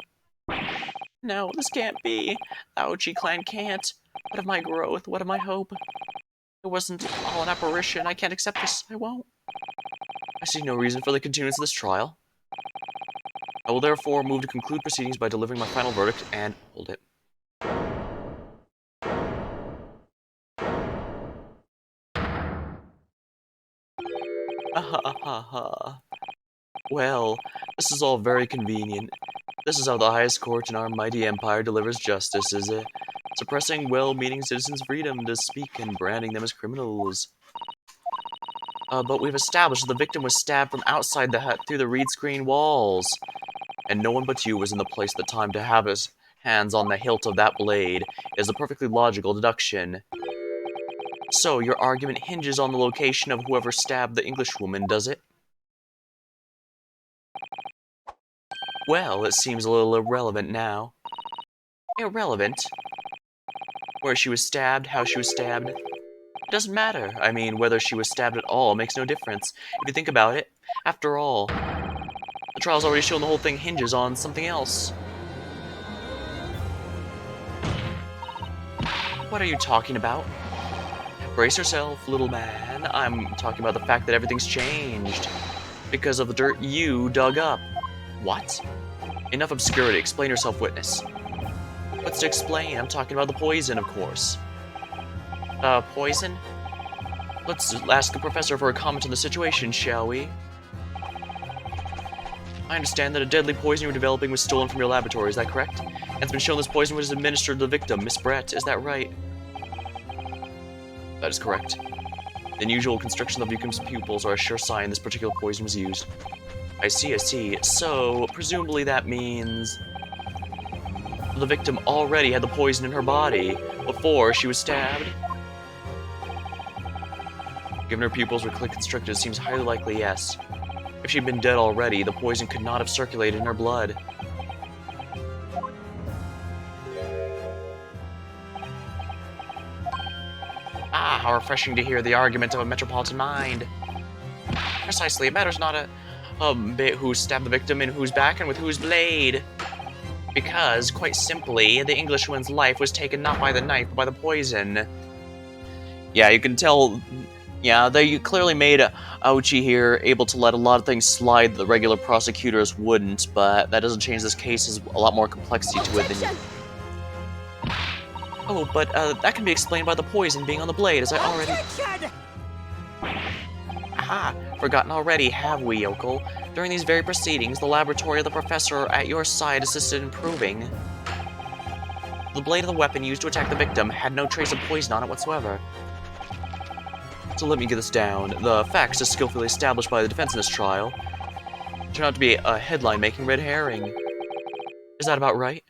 No, this can't be. The Aochi clan can't. What of my growth? What of my hope? It wasn't all an apparition. I can't accept this. I won't. I see no reason for the continuance of this trial. I will therefore move to conclude proceedings by delivering my final verdict and hold it. Ha. Well, this is all very convenient. This is how the highest court in our mighty empire delivers justice, is it? Suppressing well-meaning citizens' freedom to speak and branding them as criminals. But we've established that the victim was stabbed from outside the hut through the reed screen walls. And no one but you was in the place at the time to have his hands on the hilt of that blade. It is a perfectly logical deduction. So, your argument hinges on the location of whoever stabbed the Englishwoman, does it? Well, it seems a little irrelevant now. Irrelevant? Where she was stabbed, how she was stabbed. It doesn't matter. I mean, whether she was stabbed at all makes no difference. If you think about it, after all, the trial's already shown the whole thing hinges on something else. What are you talking about? Brace yourself, little man. I'm talking about the fact that everything's changed. Because of the dirt you dug up. What? Enough obscurity. Explain yourself, witness. What's to explain? I'm talking about the poison, of course. Poison? Let's ask the professor for a comment on the situation, shall we? I understand that a deadly poison you were developing was stolen from your laboratory, is that correct? And it's been shown this poison was administered to the victim, Miss Brett, is that right? That is correct. The unusual constriction of the victim's pupils are a sure sign this particular poison was used. I see, I see. So, presumably that means the victim already had the poison in her body before she was stabbed? Given her pupils were clearly constricted, it seems highly likely yes. If she'd been dead already, the poison could not have circulated in her blood. Ah, how refreshing to hear the argument of a metropolitan mind. Precisely, it matters not a bit who stabbed the victim and whose back and with whose blade. Because, quite simply, the Englishwoman's life was taken not by the knife, but by the poison. Yeah, you can tell. Yeah, they clearly made Ouchie here able to let a lot of things slide that the regular prosecutors wouldn't, but that doesn't change this case. There's a lot more complexity to it than you... Oh, but that can be explained by the poison being on the blade, as I already... Objection! Aha! Forgotten already, have we, yokel? During these very proceedings, the laboratory of the professor at your side assisted in proving the blade of the weapon used to attack the victim had no trace of poison on it whatsoever. So let me get this down. The facts, as skillfully established by the defense in this trial, turn out to be a headline-making red herring. Is that about right?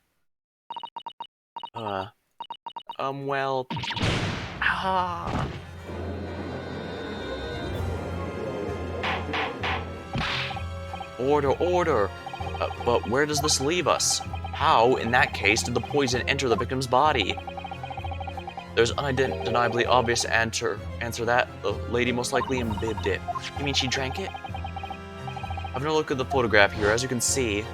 Well... Ah... Order, order! But where does this leave us? How, in that case, did the poison enter the victim's body? There's an undeniably obvious answer that the lady most likely imbibed it. You mean she drank it? Having a look at the photograph here, as you can see,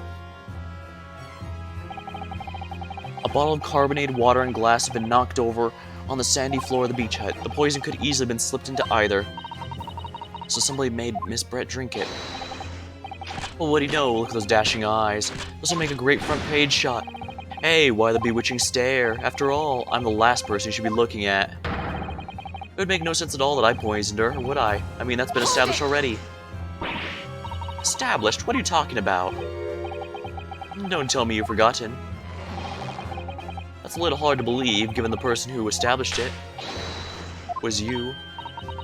a bottle of carbonated water and glass have been knocked over on the sandy floor of the beach hut. The poison could easily have been slipped into either. So somebody made Miss Brett drink it. Well, what do you know? Look at those dashing eyes. This will make a great front page shot. Hey, why the bewitching stare? After all, I'm the last person you should be looking at. It would make no sense at all that I poisoned her, would I? I mean, that's been established already. Established? What are you talking about? Don't tell me you've forgotten. That's a little hard to believe, given the person who established it was you.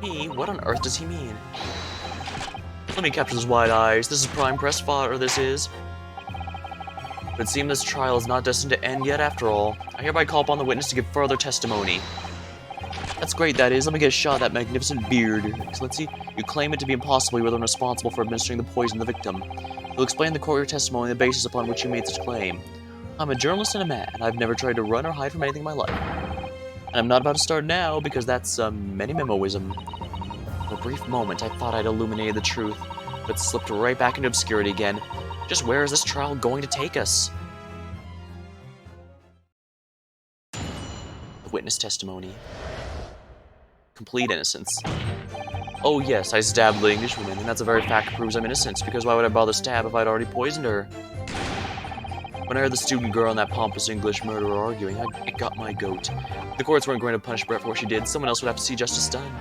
Me? What on earth does he mean? Let me capture those wide eyes. This is prime press fodder, this is. But it seems this trial is not destined to end yet after all. I hereby call upon the witness to give further testimony. That's great, that is. Let me get a shot at that magnificent beard. Excellency, you claim it to be impossible you were the one responsible for administering the poison to the victim. You'll explain in the court your testimony the basis upon which you made such claim. I'm a journalist and a man. I've never tried to run or hide from anything in my life. And I'm not about to start now, because that's, many memoism. For a brief moment, I thought I'd illuminated the truth, but slipped right back into obscurity again. Just where is this trial going to take us? The witness testimony. Complete innocence. Oh yes, I stabbed the Englishwoman, and that's a very fact that proves I'm innocent, because why would I bother stab if I'd already poisoned her? When I heard the student girl and that pompous English murderer arguing, it got my goat. If the courts weren't going to punish Brett for what she did, someone else would have to see justice done.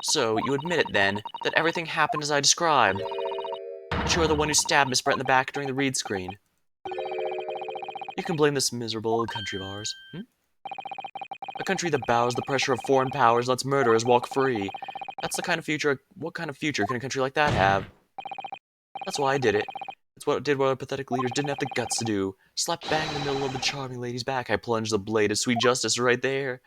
So, you admit it then, that everything happened as I described. That you are the one who stabbed Miss Brett in the back during the read screen. You can blame this miserable old country of ours, A country that bows the pressure of foreign powers and lets murderers walk free. That's the kind of future, what kind of future can a country like that have? That's why I did it. It's what our pathetic leaders didn't have the guts to do. Slap bang in the middle of the charming lady's back, I plunged the blade of sweet justice right there.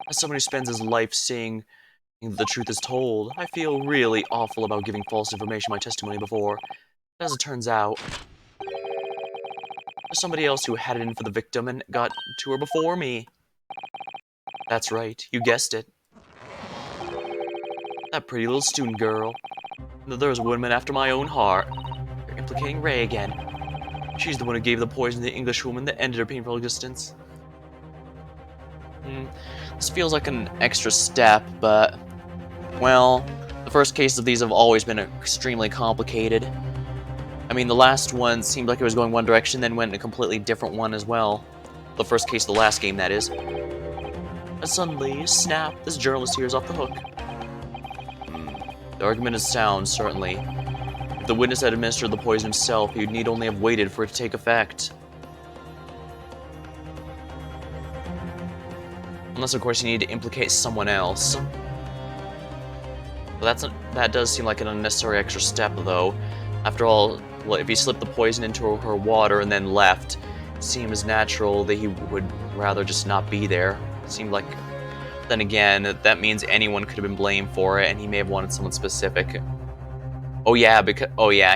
As someone who spends his life saying the truth is told, I feel really awful about giving false information in my testimony before. As it turns out, there's somebody else who had it in for the victim and got to her before me. That's right, you guessed it. That pretty little student girl. There's a woman after my own heart. You're implicating Ray again. She's the one who gave the poison to the Englishwoman that ended her painful existence. This feels like an extra step, but... well, the first cases of these have always been extremely complicated. I mean, the last one seemed like it was going one direction, then went in a completely different one as well. The first case of the last game, that is. And suddenly, snap, this journalist here is off the hook. The argument is sound, certainly. If the witness had administered the poison himself, he would need only have waited for it to take effect. Unless, of course, you need to implicate someone else. But that does seem like an unnecessary extra step, though. After all, well, if he slipped the poison into her water and then left, it seems natural that he would rather just not be there. It seemed like... Then again, that means anyone could have been blamed for it, and he may have wanted someone specific. Oh yeah,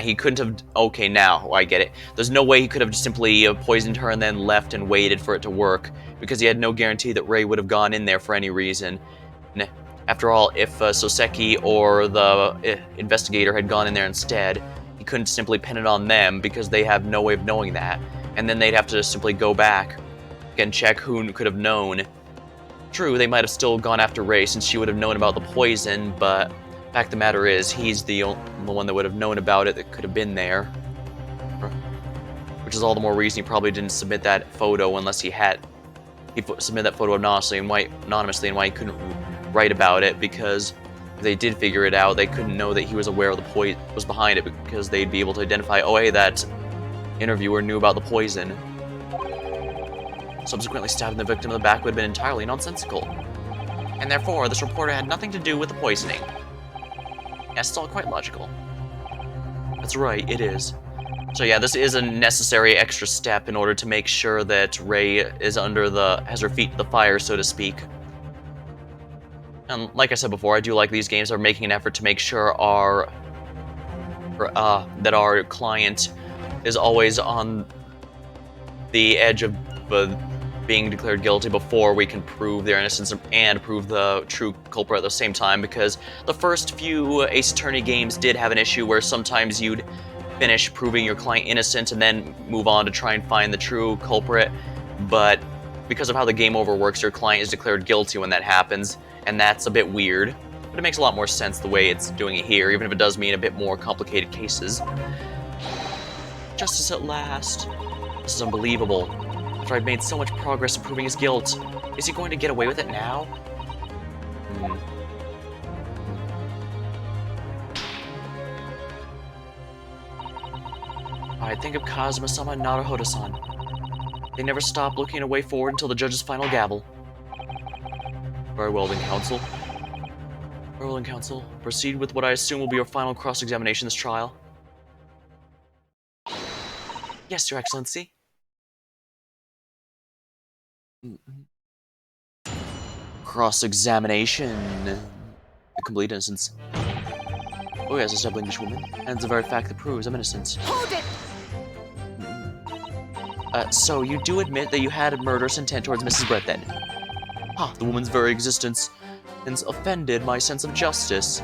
he couldn't have... Okay, now I get it. There's no way he could have just simply poisoned her and then left and waited for it to work, because he had no guarantee that Rei would have gone in there for any reason. After all, if Soseki or the investigator had gone in there instead, he couldn't simply pin it on them because they have no way of knowing that, and then they'd have to simply go back and check who could have known. True, they might have still gone after Rei since she would have known about the poison, but the fact of the matter is, he's the one that would have known about it that could have been there. Which is all the more reason he probably didn't submit that photo unless he had. He submitted that photo anonymously and why he couldn't write about it, because if they did figure it out, they couldn't know that he was aware of the poison was behind it, because they'd be able to identify, oh hey, that interviewer knew about the poison. Subsequently stabbing the victim in the back would have been entirely nonsensical. And therefore, this reporter had nothing to do with the poisoning. That's still quite logical. That's right, it is. So yeah, this is a necessary extra step in order to make sure that Rei is has her feet to the fire, so to speak. And like I said before, I do like these games that are making an effort to make sure that our client is always on the edge of being declared guilty before we can prove their innocence and prove the true culprit at the same time, because the first few Ace Attorney games did have an issue where sometimes you'd finish proving your client innocent and then move on to try and find the true culprit, but because of how the game over works, your client is declared guilty when that happens, and that's a bit weird, but it makes a lot more sense the way it's doing it here, even if it does mean a bit more complicated cases. Justice at last. This is unbelievable. After I've made so much progress in proving his guilt, is he going to get away with it now? I think of Kazuma-sama and Naruhodo-san. They never stop looking a way forward until the judge's final gavel. Very well then, counsel. Very well then, counsel. Proceed with what I assume will be your final cross-examination in this trial. Yes, Your Excellency. Cross-examination. A complete innocence. Oh yes, a stubborn English woman, and it's the very fact that proves I'm innocent. Hold it! So you do admit that you had a murderous intent towards Mrs. Brett then? The woman's very existence has offended my sense of justice.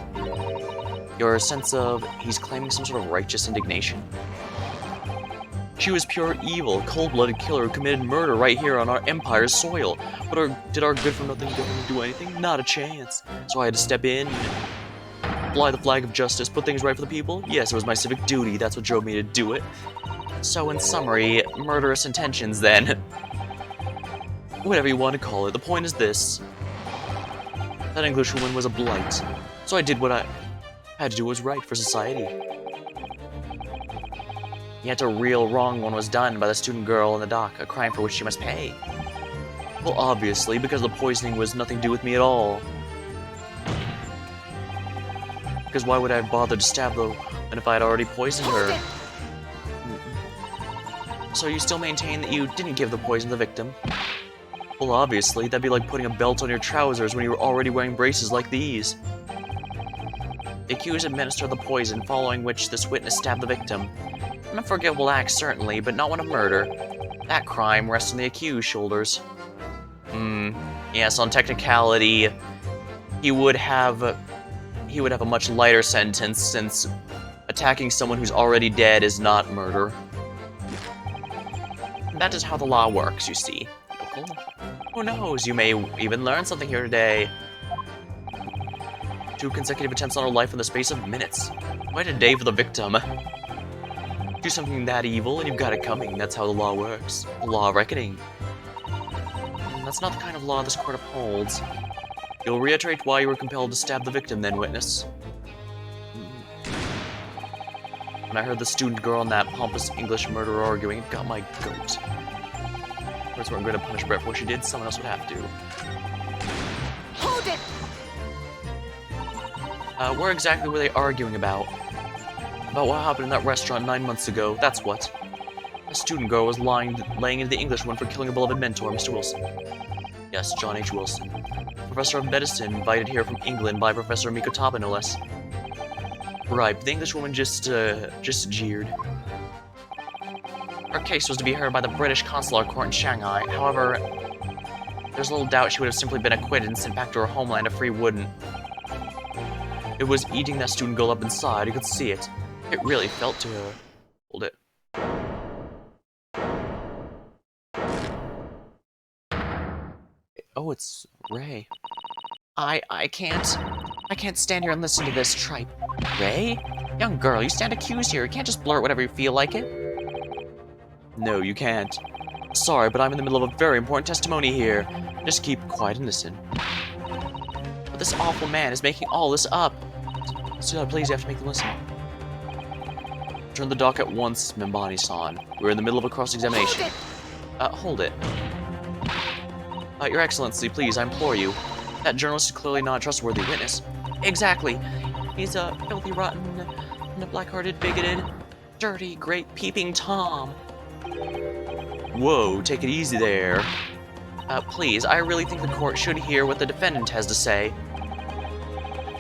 Your sense of he's claiming some sort of righteous indignation? She was pure evil, cold-blooded killer who committed murder right here on our empire's soil. But did our good-for-nothing government do anything? Not a chance. So I had to step in, fly the flag of justice, put things right for the people? Yes, it was my civic duty, that's what drove me to do it. So in summary, murderous intentions then. Whatever you want to call it, the point is this. That English woman was a blight. So I did what I had to do what was right for society. Yet a real wrong one was done by the student girl in the dock, a crime for which she must pay. Well, obviously, because the poisoning was nothing to do with me at all. Because why would I have bothered to stab the woman if I had already poisoned her? So you still maintain that you didn't give the poison to the victim? Well, obviously, that'd be like putting a belt on your trousers when you were already wearing braces like these. The accused administered the poison, following which this witness stabbed the victim. An unforgivable act, certainly, but not one of murder. That crime rests on the accused's shoulders. Yes, on technicality, he would have a much lighter sentence, since attacking someone who's already dead is not murder. That is how the law works, you see. Who knows, you may even learn something here today. 2 consecutive attempts on her life in the space of minutes. Quite a day for the victim. Do something that evil and you've got it coming. That's how the law works. The law of reckoning. That's not the kind of law this court upholds. You'll reiterate why you were compelled to stab the victim then, witness. When I heard the student girl and that pompous English murderer arguing, it got my goat. Of course, we're going to punish Brett for what she did, someone else would have to. Where exactly were they arguing about? About what happened in that restaurant 9 months ago, that's what. A student girl was laying into the Englishwoman for killing a beloved mentor, Mr. Wilson. Yes, John H. Wilson. Professor of medicine, invited here from England by Professor Mikotaba, no less. Right, but the Englishwoman just jeered. Her case was to be heard by the British Consular Court in Shanghai. However, there's little doubt she would have simply been acquitted and sent back to her homeland if Free wouldn't. It was eating that student girl up inside, you could see it. It really felt to her. Hold it. Oh, it's Ray. I can't stand here and listen to this tripe. Ray? Young girl, you stand accused here. You can't just blurt whatever you feel like it. No, you can't. Sorry, but I'm in the middle of a very important testimony here. Just keep quiet and listen. But this awful man is making all this up. So please, you have to make them listen. Turn the dock at once, Membani-san. We're in the middle of a cross-examination. Hold it. Your Excellency, please, I implore you. That journalist is clearly not a trustworthy witness. Exactly. He's a filthy, rotten, black-hearted, bigoted, dirty, great peeping Tom. Whoa, take it easy there. Please, I really think the court should hear what the defendant has to say.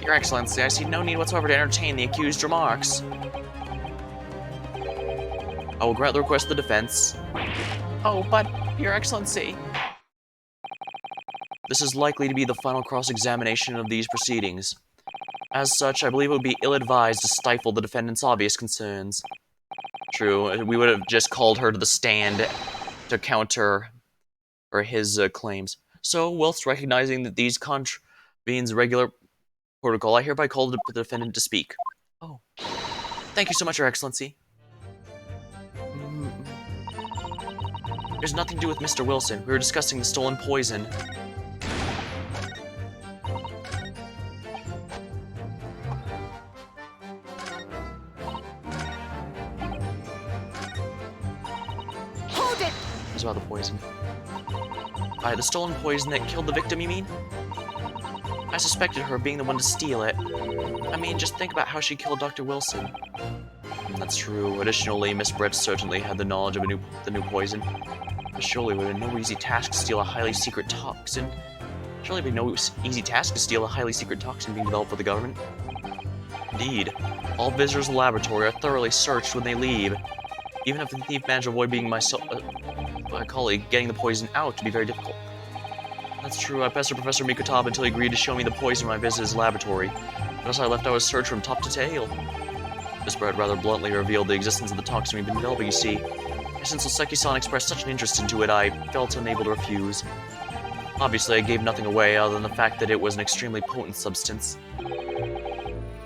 Your Excellency, I see no need whatsoever to entertain the accused remarks. I will grant the request of the defense. Oh, but, Your Excellency. This is likely to be the final cross-examination of these proceedings. As such, I believe it would be ill-advised to stifle the defendant's obvious concerns. True, we would have just called her to the stand to counter his claims. So, whilst recognizing that these contravenes regular protocol, I hereby call the defendant to speak. Oh. Thank you so much, Your Excellency. There's nothing to do with Mr. Wilson. We were discussing the stolen poison. Hold it! It's about the poison. The stolen poison that killed the victim, you mean? I suspected her of being the one to steal it. I mean, just think about how she killed Dr. Wilson. That's true. Additionally, Miss Brett certainly had the knowledge of the new poison. But surely it would have been no easy task to steal a highly secret toxin. Surely it would be no easy task to steal a highly secret toxin being developed for the government. Indeed, all visitors to the laboratory are thoroughly searched when they leave. Even if the thief managed to avoid being my colleague, getting the poison out would be very difficult. That's true. I pestered Professor Mikotaba until he agreed to show me the poison when I visited his laboratory. But as I left, I was searched from top to tail. Miss Brett rather bluntly revealed the existence of the toxin we've been developing, you see. And since Oseki-san expressed such an interest into it, I felt unable to refuse. Obviously, I gave nothing away other than the fact that it was an extremely potent substance.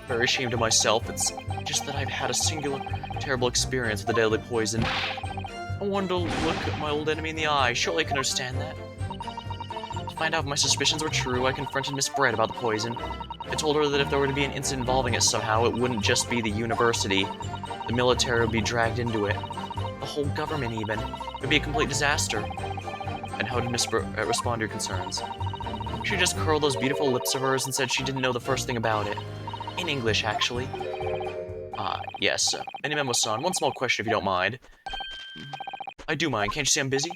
Very ashamed of myself, it's just that I've had a singular, terrible experience with the deadly poison. I wanted to look at my old enemy in the eye, surely I can understand that. To find out if my suspicions were true, I confronted Miss Brett about the poison. I told her that if there were to be an incident involving it somehow, it wouldn't just be the university. The military would be dragged into it. The whole government, even. It would be a complete disaster. And how did Miss Brett respond to your concerns? She just curled those beautiful lips of hers and said she didn't know the first thing about it. In English, actually. Yes. Minimemo-san, one small question if you don't mind. I do mind. Can't you see I'm busy?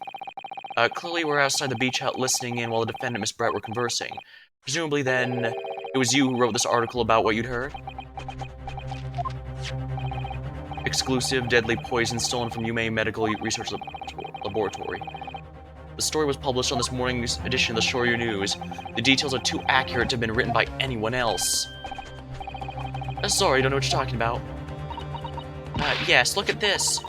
Clearly we're outside the beach hut listening in while the defendant and Miss Brett were conversing. Presumably then, it was you who wrote this article about what you'd heard? Exclusive deadly poison stolen from Yume Medical Research Laboratory. The story was published on this morning's edition of the Shoryu News. The details are too accurate to have been written by anyone else. Sorry, don't know what you're talking about. Yes, look at this.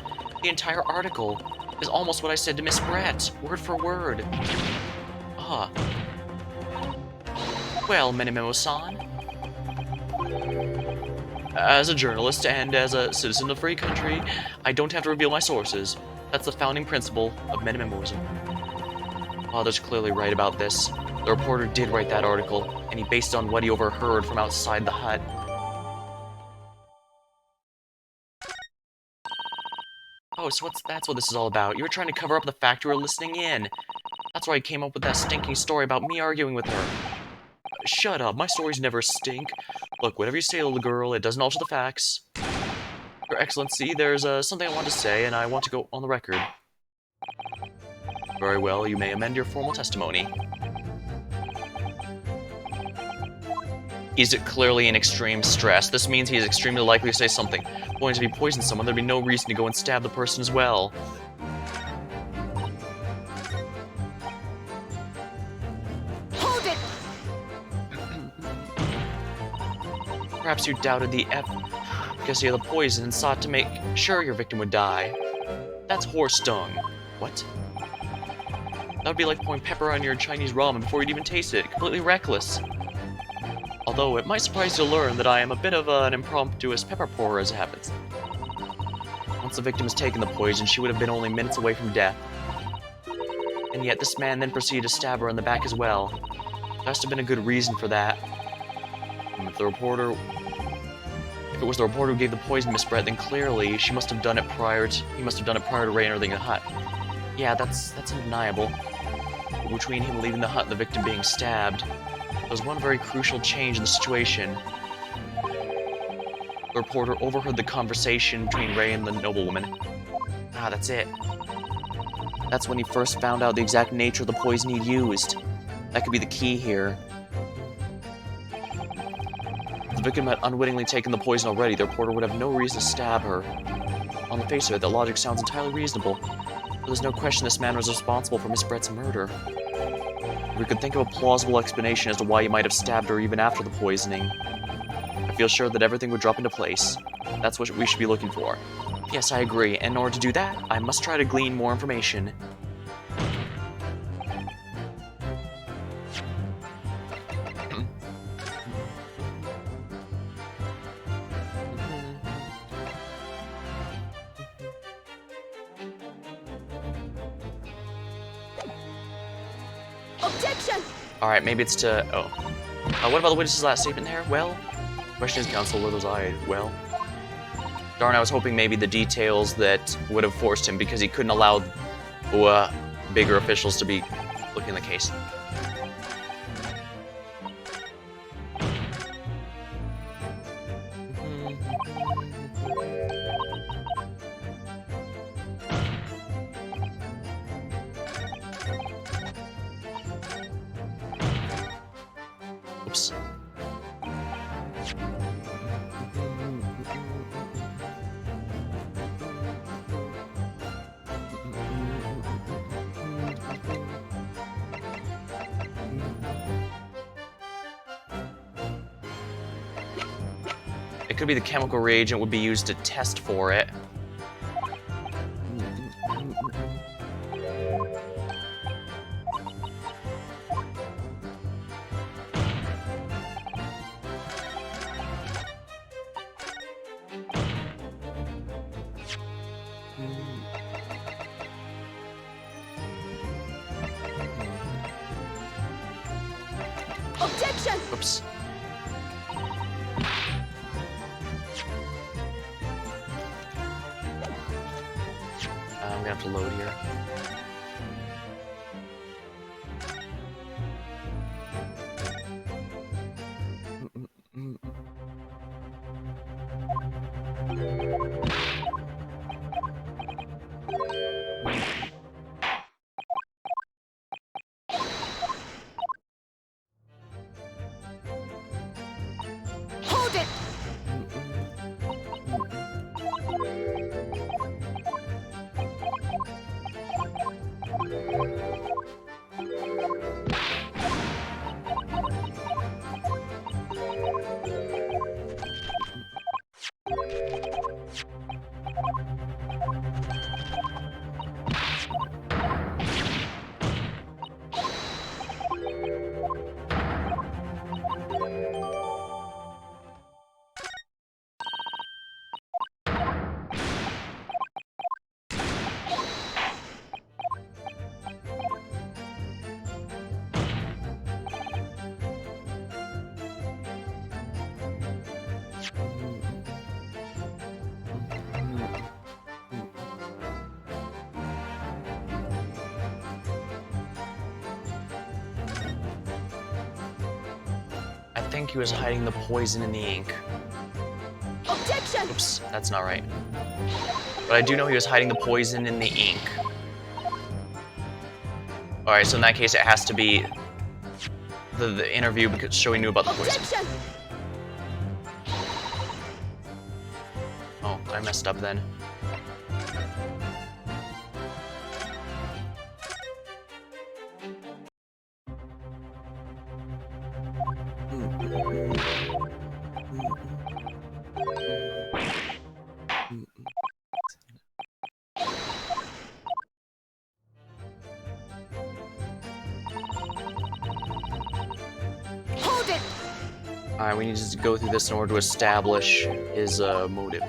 The entire article is almost what I said to Miss Brett, word for word. Well, Minimemo-san. As a journalist and as a citizen of a free country, I don't have to reveal my sources. That's the founding principle of Metamemorism. Father's clearly right about this. The reporter did write that article, and he based it on what he overheard from outside the hut. Oh, so that's what this is all about. You were trying to cover up the fact you were listening in. That's why I came up with that stinking story about me arguing with her. Shut up, my stories never stink. Look, whatever you say, little girl, it doesn't alter the facts. Your Excellency, there's something I want to say, and I want to go on the record. Very well, you may amend your formal testimony. He's clearly in extreme stress. This means he is extremely likely to say something. Going to be poison someone, there'd be no reason to go and stab the person as well. Hold it! Perhaps you doubted the efficacy of the poison and sought to make sure your victim would die. That's horse dung. What? That would be like pouring pepper on your Chinese ramen before you'd even taste it. Completely reckless. Although, it might surprise you to learn that I am a bit of an impromptuous pepper pourer as it happens. Once the victim has taken the poison, she would have been only minutes away from death. And yet this man then proceeded to stab her in the back as well. There must have been a good reason for that. If it was the reporter who gave the poison to Miss Brett, then clearly he must have done it prior to Ray entering the hut. Yeah, that's undeniable. But between him leaving the hut and the victim being stabbed, there was one very crucial change in the situation. The reporter overheard the conversation between Ray and the noblewoman. Ah, that's it. That's when he first found out the exact nature of the poison he'd used. That could be the key here. If the victim had unwittingly taken the poison already, the reporter would have no reason to stab her. On the face of it, the logic sounds entirely reasonable. But there's no question this man was responsible for Miss Brett's murder. We could think of a plausible explanation as to why he might have stabbed her even after the poisoning. I feel sure that everything would drop into place. That's what we should be looking for. Yes, I agree, and in order to do that, I must try to glean more information. Objection! Alright, maybe it's to... oh. What about the witness's last statement there? Well? Question is, counsel, what was I? Well? Darn, I was hoping maybe the details that would have forced him because he couldn't allow bigger officials to be looking at the case. Oops. It could be the chemical reagent would be used to test for it. Objection! Oops. I'm gonna have to load here. Hold it! think he was hiding the poison in the ink. Objection! Oops, that's not right. But I do know he was hiding the poison in the ink. Alright, so in that case it has to be the interview because showing knew about the poison. Objection! Oh, I messed up then. Hold it! Alright, we need to go through this in order to establish his motive.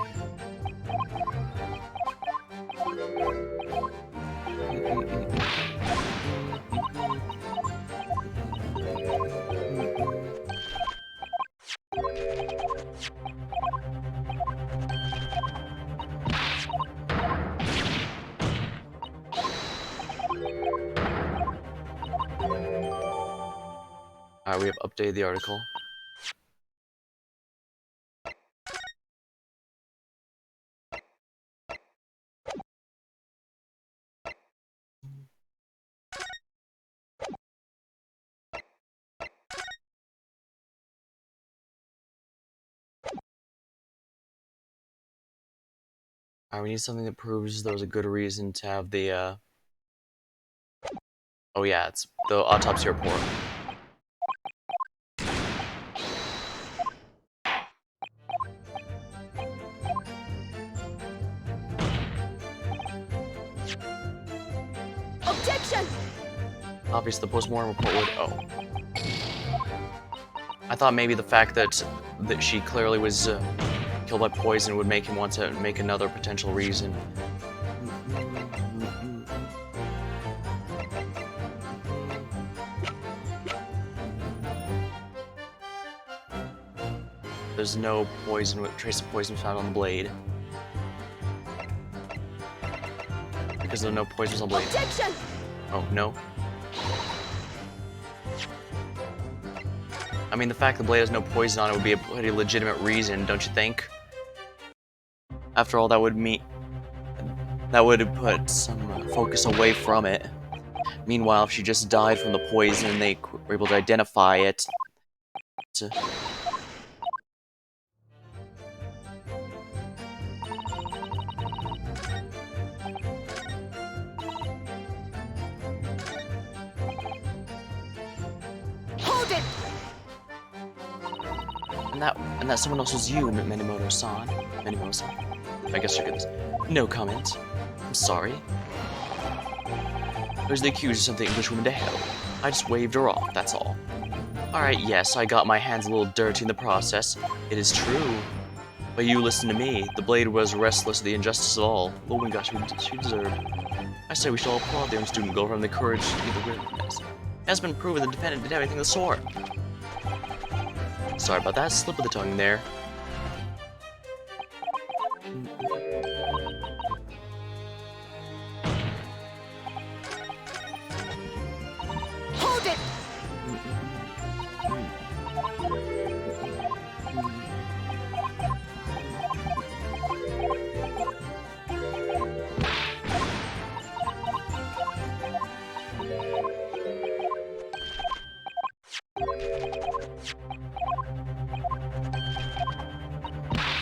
Alright, we have updated the article. Alright, we need something that proves there was a good reason to have the, oh yeah, it's the autopsy report. Objection! Obviously, the postmortem report would. Oh. I thought maybe the fact that she clearly was killed by poison would make him want to make another potential reason. There's no poison, trace of poison found on the blade. Because there are no poisons on the blade. Objection! Oh, no? I mean, the fact the blade has no poison on it would be a pretty legitimate reason, don't you think? After all, that would mean... that would put some focus away from it. Meanwhile, if she just died from the poison and they were able to identify it... Hold it! And that someone else was you, Menimoto-san. Menimoto-san. I guess you're good. No comment. I'm sorry. There's the accused of sent the English woman to hell. I just waved her off, that's all. Alright, yes, I got my hands a little dirty in the process. It is true. But you listen to me. The blade was restless at the injustice of all. The woman got what she deserved. I say we shall applaud the young student girl from the courage to be the witness. It has been proven the defendant did everything of the sort. Sorry about that slip of the tongue there. Hold it!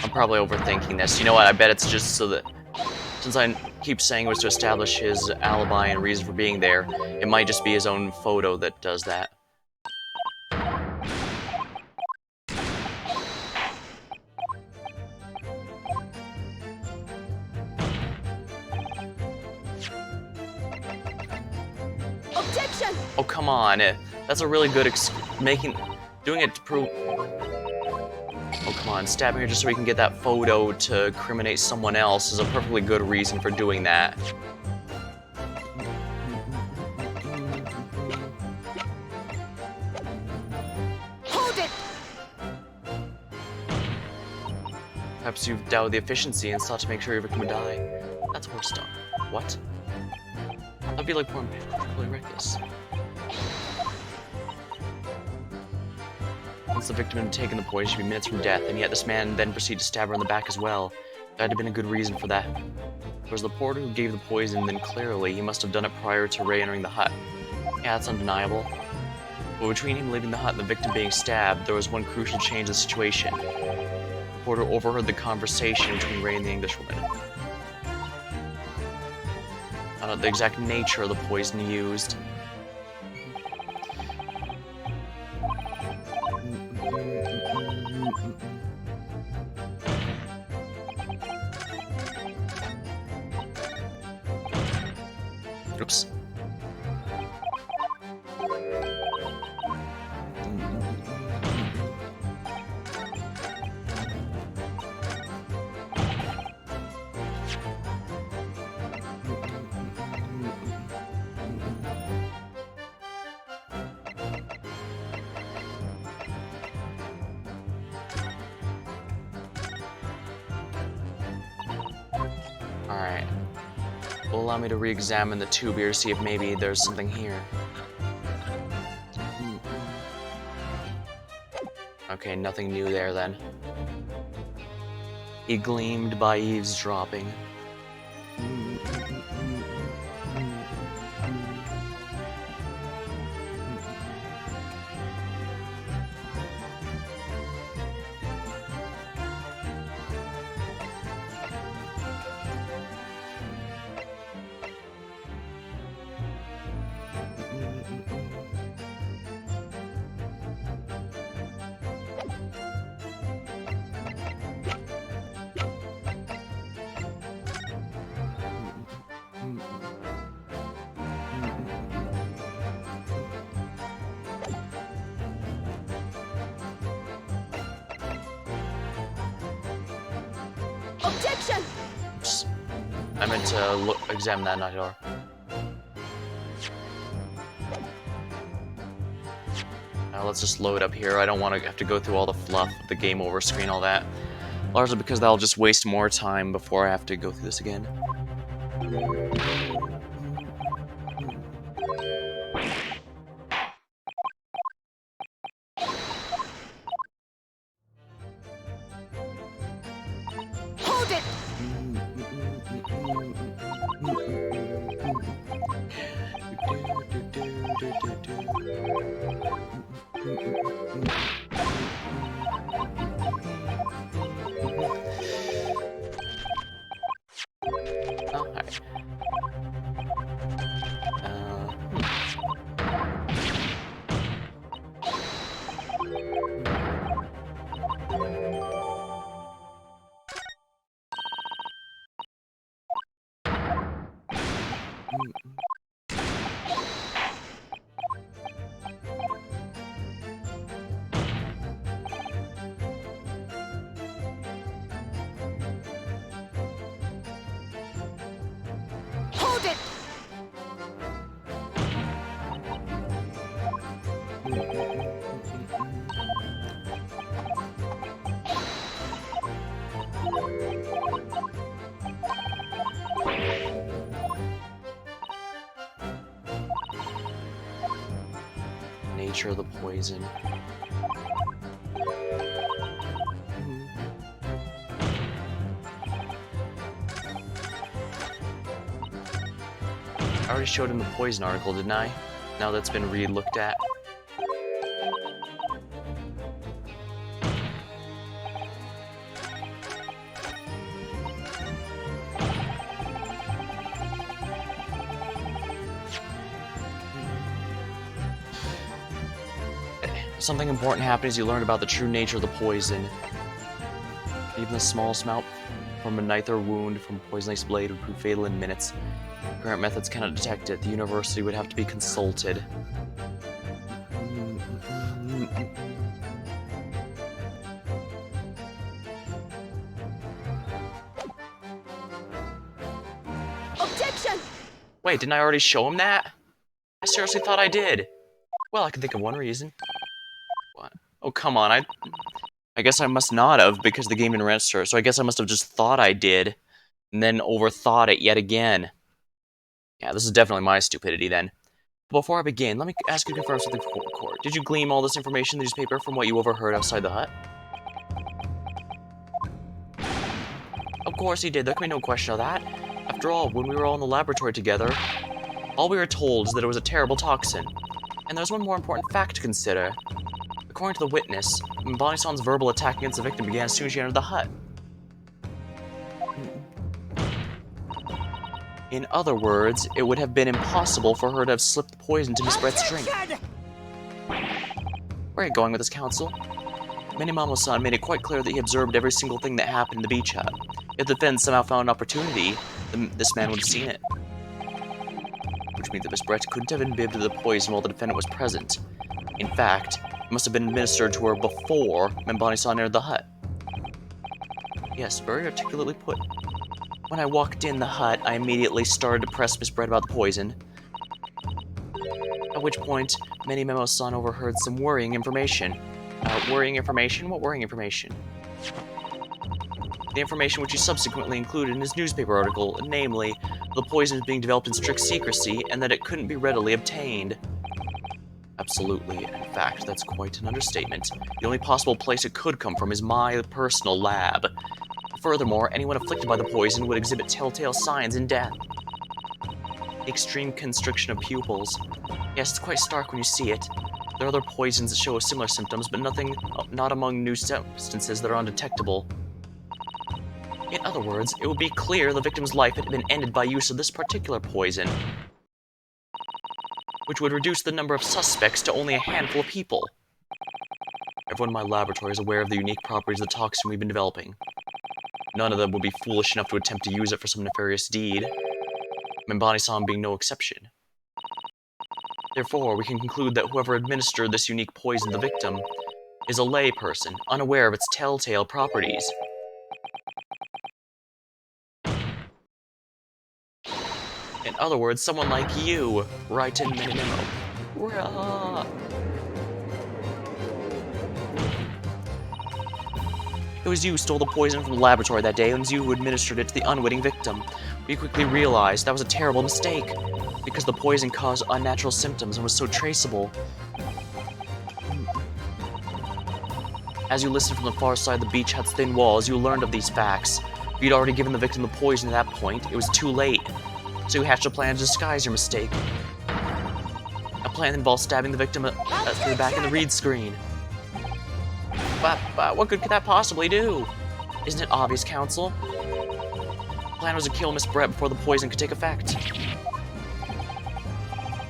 I'm probably overthinking this. You know what? I bet it's just so that, since I keep saying it was to establish his alibi and reason for being there, it might just be his own photo that does that. Objection! Oh, come on. That's a really good doing it to prove... Oh, come on. Stabbing her just so we can get that photo to criminate someone else is a perfectly good reason for doing that. Hold it! Perhaps you've doubted the efficiency and sought to make sure your victim would die. That's worse stuff. What? That'd be like particularly reckless. Once the victim had taken the poison, she'd be minutes from death, and yet this man then proceeded to stab her in the back as well. There had to have been a good reason for that. It was the porter who gave the poison, then clearly he must have done it prior to Ray entering the hut. Yeah, that's undeniable. But between him leaving the hut and the victim being stabbed, there was one crucial change in the situation. The porter overheard the conversation between Ray and the Englishwoman. I don't know the exact nature of the poison used. Oops. Alright. Will allow me to re-examine the tube here to see if maybe there's something here. Okay, nothing new there then. He gleamed by eavesdropping. Objection! Oops. I meant to examine that night door. Now let's just load up here. I don't want to have to go through all the fluff, the game over screen, all that. Largely because that'll just waste more time before I have to go through this again. Hold it! Oh, hi. Hold it! Nature of the poison. I already showed him the poison article, didn't I? Now that's been re-looked at. Something important happened as you learned about the true nature of the poison. Even the smallest amount from a knife or wound from a poison-laced blade would prove fatal in minutes. Current methods cannot detect it. The university would have to be consulted. Objection! Wait, didn't I already show him that? I seriously thought I did. Well, I can think of one reason. What? Oh, come on, I guess I must not have, because the game didn't register, so I guess I must have just thought I did, and then overthought it yet again. Yeah, this is definitely my stupidity then. Before I begin, let me ask you to confirm something for court. Did you glean all this information in the newspaper from what you overheard outside the hut? Of course he did, there can be no question of that. After all, when we were all in the laboratory together, all we were told is that it was a terrible toxin. And there's one more important fact to consider. According to the witness, Bonnie-san's verbal attack against the victim began as soon as she entered the hut. In other words, it would have been impossible for her to have slipped poison to Miss Brett's drink. Where are you going with this, counsel? Minimamo-san made it quite clear that he observed every single thing that happened in the beach hut. If the defense somehow found an opportunity, then this man would have seen it. Which means that Miss Brett couldn't have imbibed the poison while the defendant was present. In fact, it must have been administered to her before Membani-san entered the hut. Yes, very articulately put. When I walked in the hut, I immediately started to press Miss Brett about the poison. At which point, Minimamo-san overheard some worrying information. Worrying information? What worrying information? The information which he subsequently included in his newspaper article, namely, the poison is being developed in strict secrecy and that it couldn't be readily obtained. Absolutely. In fact, that's quite an understatement. The only possible place it could come from is my personal lab. Furthermore, anyone afflicted by the poison would exhibit telltale signs in death. The extreme constriction of pupils. Yes, it's quite stark when you see it. There are other poisons that show similar symptoms, but not among new substances that are undetectable. In other words, it would be clear the victim's life had been ended by use of this particular poison, which would reduce the number of suspects to only a handful of people. Everyone in my laboratory is aware of the unique properties of the toxin we've been developing. None of them would be foolish enough to attempt to use it for some nefarious deed, Membani-san being no exception. Therefore, we can conclude that whoever administered this unique poison to the victim is a lay person, unaware of its telltale properties. In other words, someone like you, right in Minimo. Rah! It was you who stole the poison from the laboratory that day, and it was you who administered it to the unwitting victim. We quickly realized that was a terrible mistake, because the poison caused unnatural symptoms and was so traceable. As you listened from the far side of the beach hut's thin walls, you learned of these facts. If you'd already given the victim the poison at that point, it was too late. So you hatched a plan to disguise your mistake. A plan that involved stabbing the victim through the back of the read screen. But what good could that possibly do? Isn't it obvious, counsel? The plan was to kill Miss Brett before the poison could take effect.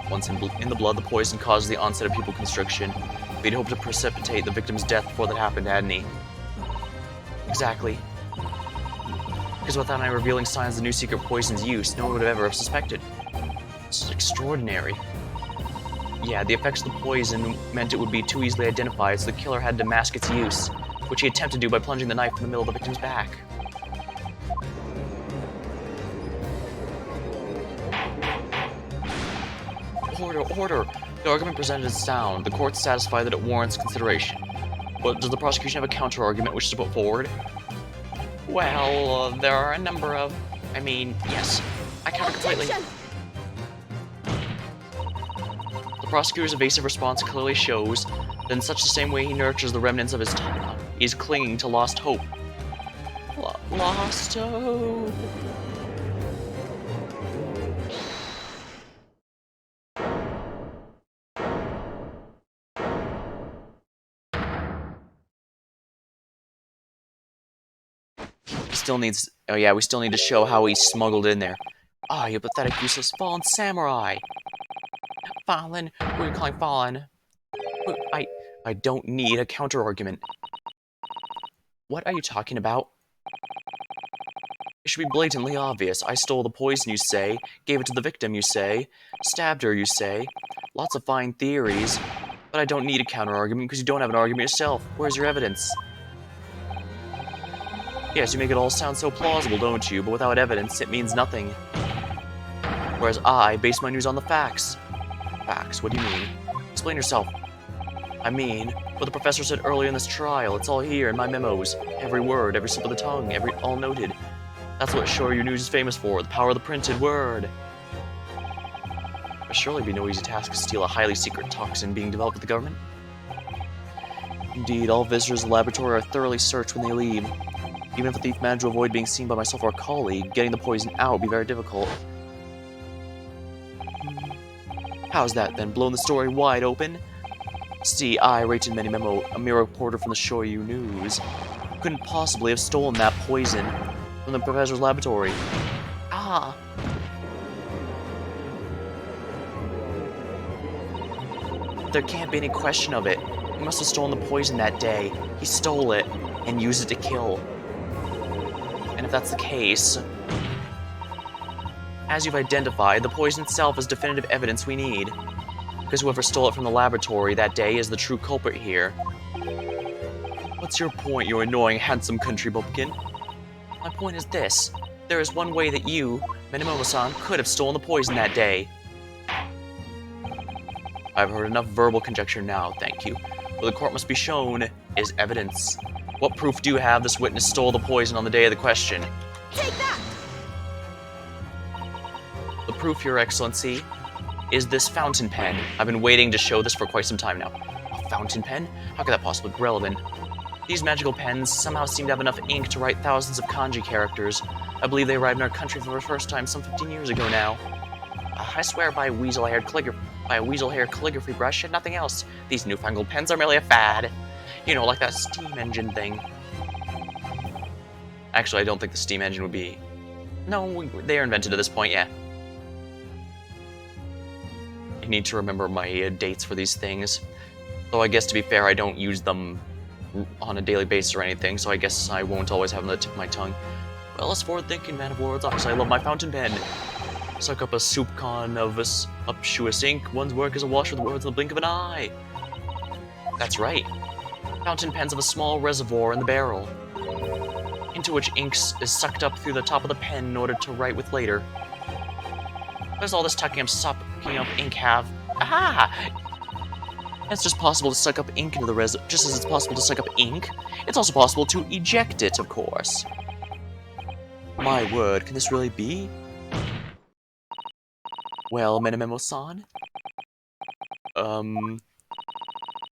Once in the blood, the poison causes the onset of pupil constriction. We'd hoped to precipitate the victim's death before that happened, hadn't he? Exactly. Because without any revealing signs of the new secret poison's use, no one would have ever suspected. It's extraordinary. Yeah, the effects of the poison meant it would be too easily identified, so the killer had to mask its use, which he attempted to do by plunging the knife in the middle of the victim's back. Order! The argument presented is sound. The court's satisfied that it warrants consideration. But does the prosecution have a counter-argument which to put forward? Well, there are a number of... yes. I counter completely. The prosecutor's evasive response clearly shows that in such the same way he nurtures the remnants of his time, he is clinging to lost hope. Lost hope... we still need to show how he smuggled in there. Ah, you pathetic, useless, fallen samurai! Fallen? Who are you calling fallen? I don't need a counter-argument. What are you talking about? It should be blatantly obvious. I stole the poison, you say. Gave it to the victim, you say. Stabbed her, you say. Lots of fine theories. But I don't need a counter-argument because you don't have an argument yourself. Where's your evidence? Yes, you make it all sound so plausible, don't you? But without evidence, it means nothing. Whereas I base my news on the facts. Facts? What do you mean? Explain yourself. I mean, what the professor said earlier in this trial. It's all here in my memos. Every word, every slip of the tongue, all noted. That's what Show Your News is famous for, the power of the printed word. It would surely be no easy task to steal a highly secret toxin being developed with the government. Indeed, all visitors to the laboratory are thoroughly searched when they leave. Even if the thief managed to avoid being seen by myself or a colleague, getting the poison out would be very difficult. How's that then? Blown the story wide open? See, I, Rachel Memo, a mere reporter from the Shoyu News, couldn't possibly have stolen that poison from the professor's laboratory. Ah! There can't be any question of it. He must have stolen the poison that day. He stole it and used it to kill. And if that's the case, as you've identified, the poison itself is definitive evidence we need. Because whoever stole it from the laboratory that day is the true culprit here. What's your point, you annoying handsome country bumpkin? My point is this. There is one way that you, Menemomo-san, could have stolen the poison that day. I've heard enough verbal conjecture now, thank you. What the court must be shown is evidence. What proof do you have this witness stole the poison on the day of the question? Take that! The proof, Your Excellency, is this fountain pen. I've been waiting to show this for quite some time now. A fountain pen? How could that possibly be relevant? These magical pens somehow seem to have enough ink to write thousands of kanji characters. I believe they arrived in our country for the first time some 15 years ago now. I swear by a weasel-haired calligraphy brush and nothing else. These newfangled pens are merely a fad. You know, like that steam engine thing. Actually, I don't think the steam engine would be... No, they are invented at this point, yeah. I need to remember my dates for these things. Though I guess, to be fair, I don't use them on a daily basis or anything, so I guess I won't always have them at the tip of my tongue. Well, as forward-thinking man of words, obviously I love my fountain pen. Suck up a soup con of unctuous ink. One's work is a wash with words in the blink of an eye. That's right. Fountain pens have a small reservoir in the barrel, into which ink is sucked up through the top of the pen in order to write with later. What does all this sucking up ink have? Aha! It's just possible to suck up ink into the reservoir, just as it's possible to suck up ink. It's also possible to eject it, of course. My word, can this really be? Well, Menememo-san?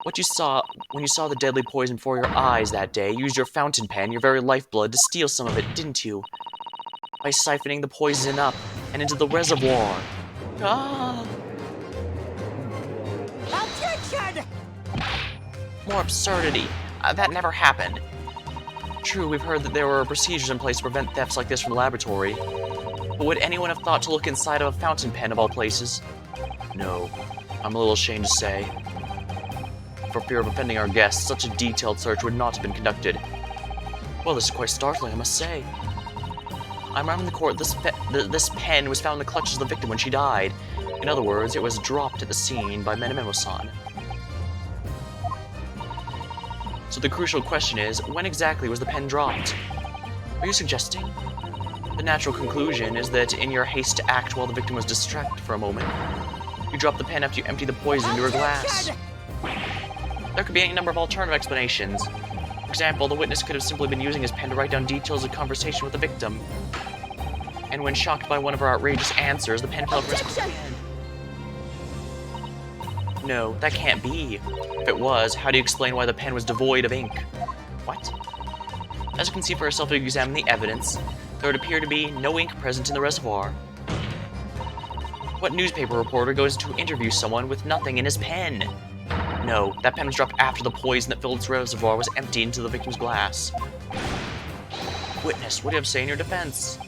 What you saw when you saw the deadly poison before your eyes that day, you used your fountain pen, your very lifeblood, to steal some of it, didn't you? By siphoning the poison up and into the reservoir. Ah! Objection! More absurdity. That never happened. True, we've heard that there were procedures in place to prevent thefts like this from the laboratory. But would anyone have thought to look inside of a fountain pen of all places? No. I'm a little ashamed to say. For fear of offending our guests, such a detailed search would not have been conducted. Well, this is quite startling, I must say. I'm reminding the court this pen was found in the clutches of the victim when she died. In other words, it was dropped at the scene by Menememo-san. So the crucial question is, when exactly was the pen dropped? Are you suggesting? The natural conclusion is that in your haste to act while the victim was distracted for a moment, you dropped the pen after you emptied the poison into her glass. There could be any number of alternative explanations. For example, the witness could have simply been using his pen to write down details of conversation with the victim. And when shocked by one of her outrageous answers, the pen fell from his hand. No, that can't be. If it was, how do you explain why the pen was devoid of ink? What? As you can see for yourself if you examine the evidence, there would appear to be no ink present in the reservoir. What newspaper reporter goes to interview someone with nothing in his pen? No, that pen was dropped after the poison that filled its reservoir was emptied into the victim's glass. Witness, what do you have to say in your defense?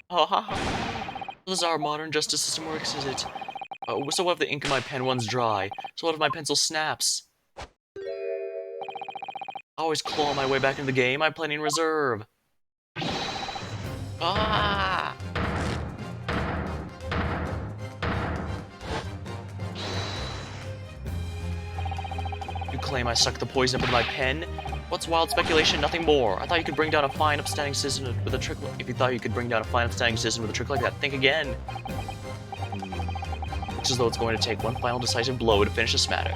Oh, ha ha. This is how our modern justice system works, is it? So what if the ink in my pen runs dry? So what if my pencil snaps? I always claw my way back into the game. I'm playing in reserve. Ah! You claim I sucked the poison up into my pen? What's wild speculation? Nothing more. I thought you could bring down a fine, upstanding citizen with a trick. If you thought you could bring down a fine, upstanding citizen with a trick like that, think again. Looks as though it's going to take one final decisive blow to finish this matter.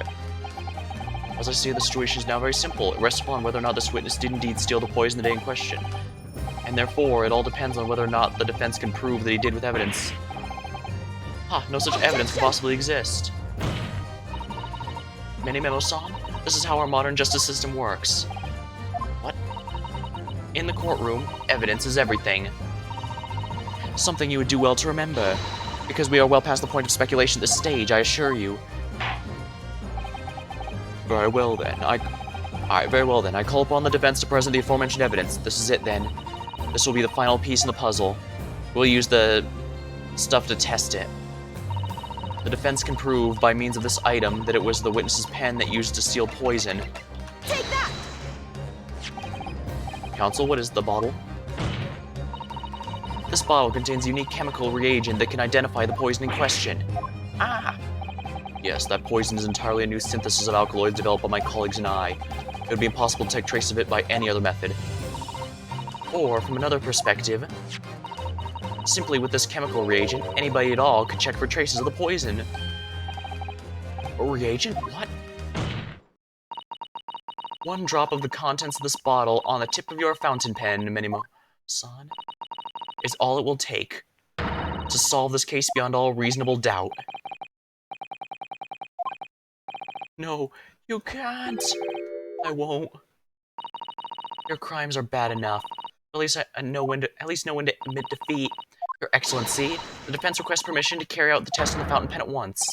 As I see, the situation is now very simple. It rests upon whether or not this witness did indeed steal the poison the day in question. And therefore, it all depends on whether or not the defense can prove that he did with evidence. No such evidence could possibly exist. Memo-san, this is how our modern justice system works. What? In the courtroom, evidence is everything. Something you would do well to remember, because we are well past the point of speculation at this stage, I assure you. Very well then, I call upon the defense to present the aforementioned evidence. This is it then. This will be the final piece in the puzzle. We'll use the stuff to test it. The defense can prove, by means of this item, that it was the witness's pen that used to steal poison. Take that! Counsel, what is the bottle? This bottle contains a unique chemical reagent that can identify the poison in question. Yes, that poison is entirely a new synthesis of alkaloids developed by my colleagues and I. It would be impossible to take trace of it by any other method. Or, from another perspective, simply with this chemical reagent, anybody at all could check for traces of the poison. A reagent? What? One drop of the contents of this bottle on the tip of your fountain pen, Menimo-san, is all it will take to solve this case beyond all reasonable doubt. No, you can't. I won't. Your crimes are bad enough. At least know when to admit defeat. Your Excellency, the defense requests permission to carry out the test on the fountain pen at once.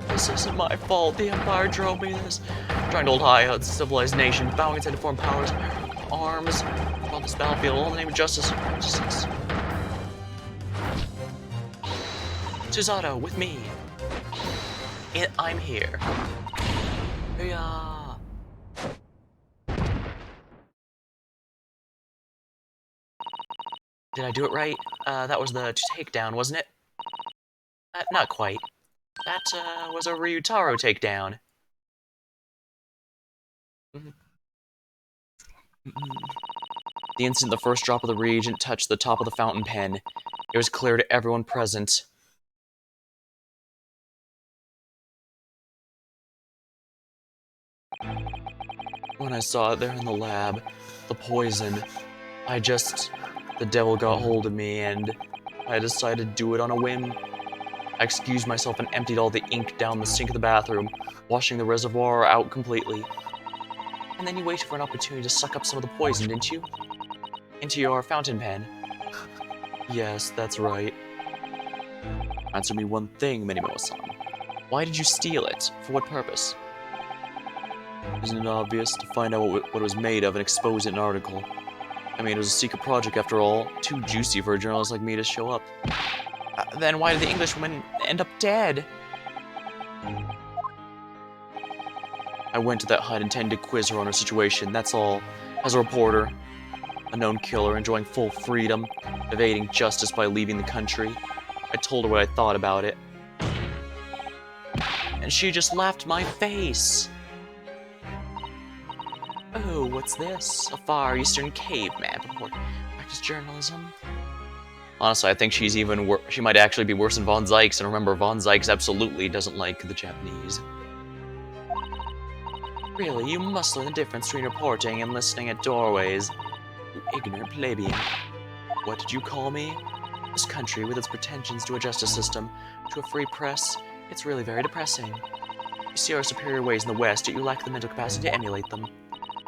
This isn't my fault. The Empire drove me this. Trying to hold high a civilized nation, bowing its head to foreign powers, arms on this battlefield, all in the name of justice. Susato, with me. I'm here. Yeah. Did I do it right? That was the takedown, wasn't it? Not quite. That was a Ryutaro takedown. The instant the first drop of the reagent touched the top of the fountain pen, it was clear to everyone present. When I saw it there in the lab, the poison, the devil got hold of me and I decided to do it on a whim. I excused myself and emptied all the ink down the sink of the bathroom, washing the reservoir out completely. And then you waited for an opportunity to suck up some of the poison, didn't you? Into your fountain pen. Yes, that's right. Answer me one thing, Minimo-san. Why did you steal it? For what purpose? Isn't it obvious? To find out what it was made of and expose it in an article. I mean, it was a secret project after all. Too juicy for a journalist like me to show up. Then why did the Englishwoman end up dead? I went to that hut intending to quiz her on her situation, that's all. As a reporter, a known killer, enjoying full freedom, evading justice by leaving the country. I told her what I thought about it. And she just laughed in my face. Oh, what's this? A Far Eastern caveman report. Practice journalism? Honestly, I think she's she might actually be worse than Von Zykes, and remember, Von Zykes absolutely doesn't like the Japanese. Really, you must learn the difference between reporting and listening at doorways. You ignorant plebeian. What did you call me? This country, with its pretensions to a justice system, to a free press, it's really very depressing. You see our superior ways in the West, yet you lack the mental capacity to emulate them.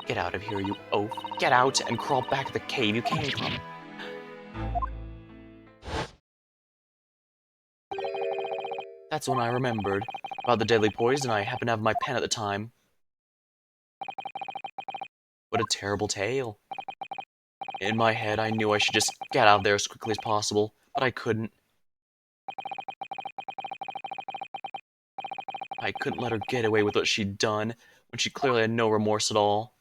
Get out of here, you oaf. Get out and crawl back to the cave you came from. That's when I remembered. About the deadly poison, I happened to have my pen at the time. What a terrible tale. In my head, I knew I should just get out of there as quickly as possible, but I couldn't. I couldn't let her get away with what she'd done, when she clearly had no remorse at all.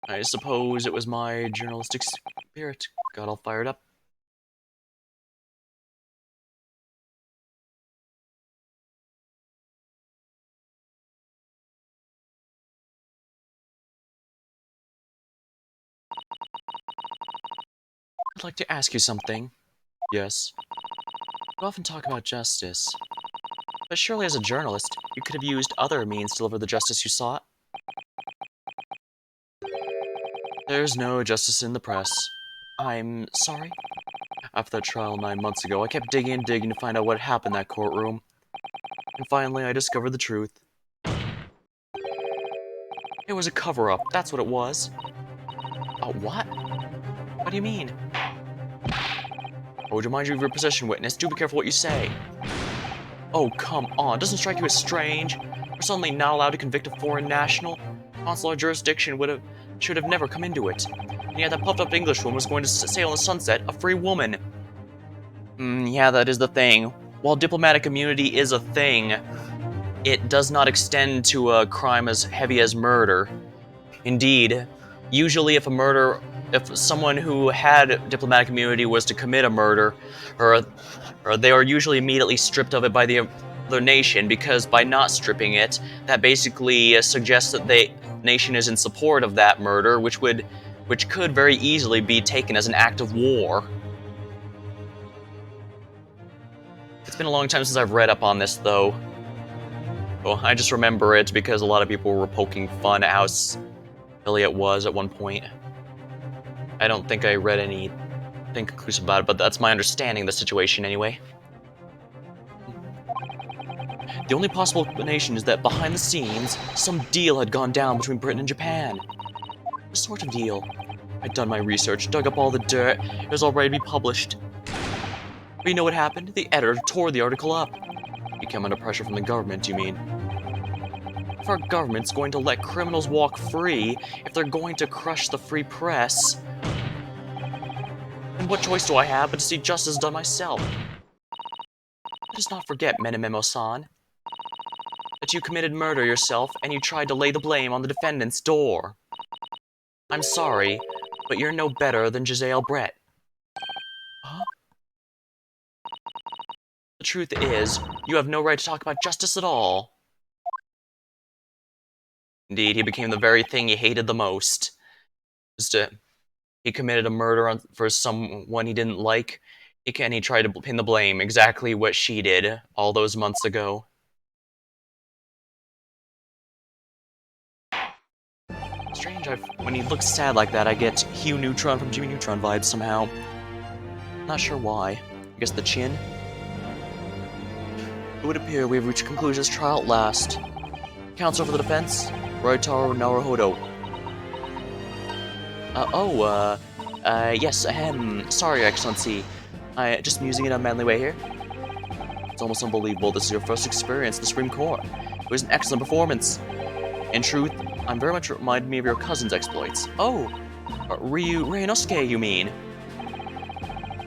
I suppose it was my journalistic spirit got all fired up. I'd like to ask you something. Yes. You often talk about justice. But surely as a journalist, you could have used other means to deliver the justice you sought. There's no justice in the press. I'm sorry? After that trial 9 months ago, I kept digging and digging to find out what happened in that courtroom. And finally, I discovered the truth. It was a cover-up, that's what it was. What? What do you mean? Oh, would you mind your possession witness? Do be careful what you say. Oh, come on, doesn't strike you as strange? We're suddenly not allowed to convict a foreign national? Consular jurisdiction should have never come into it. And yet that puffed-up Englishwoman was going to sail in the sunset, a free woman. Yeah, that is the thing. While diplomatic immunity is a thing, it does not extend to a crime as heavy as murder. Indeed, usually if someone who had diplomatic immunity was to commit a murder, or they are usually immediately stripped of it by the other nation, because by not stripping it, that basically suggests that the nation is in support of that murder, which could very easily be taken as an act of war. It's been a long time since I've read up on this, though. Well, I just remember it because a lot of people were poking fun at how silly it was at one point. I don't think I read anything conclusive about it, but that's my understanding of the situation anyway. The only possible explanation is that behind the scenes, some deal had gone down between Britain and Japan. What sort of deal? I'd done my research, dug up all the dirt, it was all ready to be published. But you know what happened? The editor tore the article up. He came under pressure from the government, you mean? If our government's going to let criminals walk free, if they're going to crush the free press, then what choice do I have but to see justice done myself? Let us not forget, Menememo-san, that you committed murder yourself and you tried to lay the blame on the defendant's door. I'm sorry, but you're no better than Giselle Brett. Huh? The truth is, you have no right to talk about justice at all. Indeed, he became the very thing he hated the most. He committed a murder for someone he didn't like, and he tried to pin the blame, exactly what she did all those months ago. Strange, when he looks sad like that, I get Hugh Neutron from Jimmy Neutron vibes somehow. Not sure why. I guess the chin? It would appear we have reached a conclusion of this trial at last. Counsel for the defense, Roitaro Naruhodo. Yes, sorry, Excellency. Just musing in a manly way here. It's almost unbelievable this is your first experience in the Supreme Court. It was an excellent performance. In truth, I'm very much reminded me of your cousin's exploits. Oh, Ryunosuke, you mean?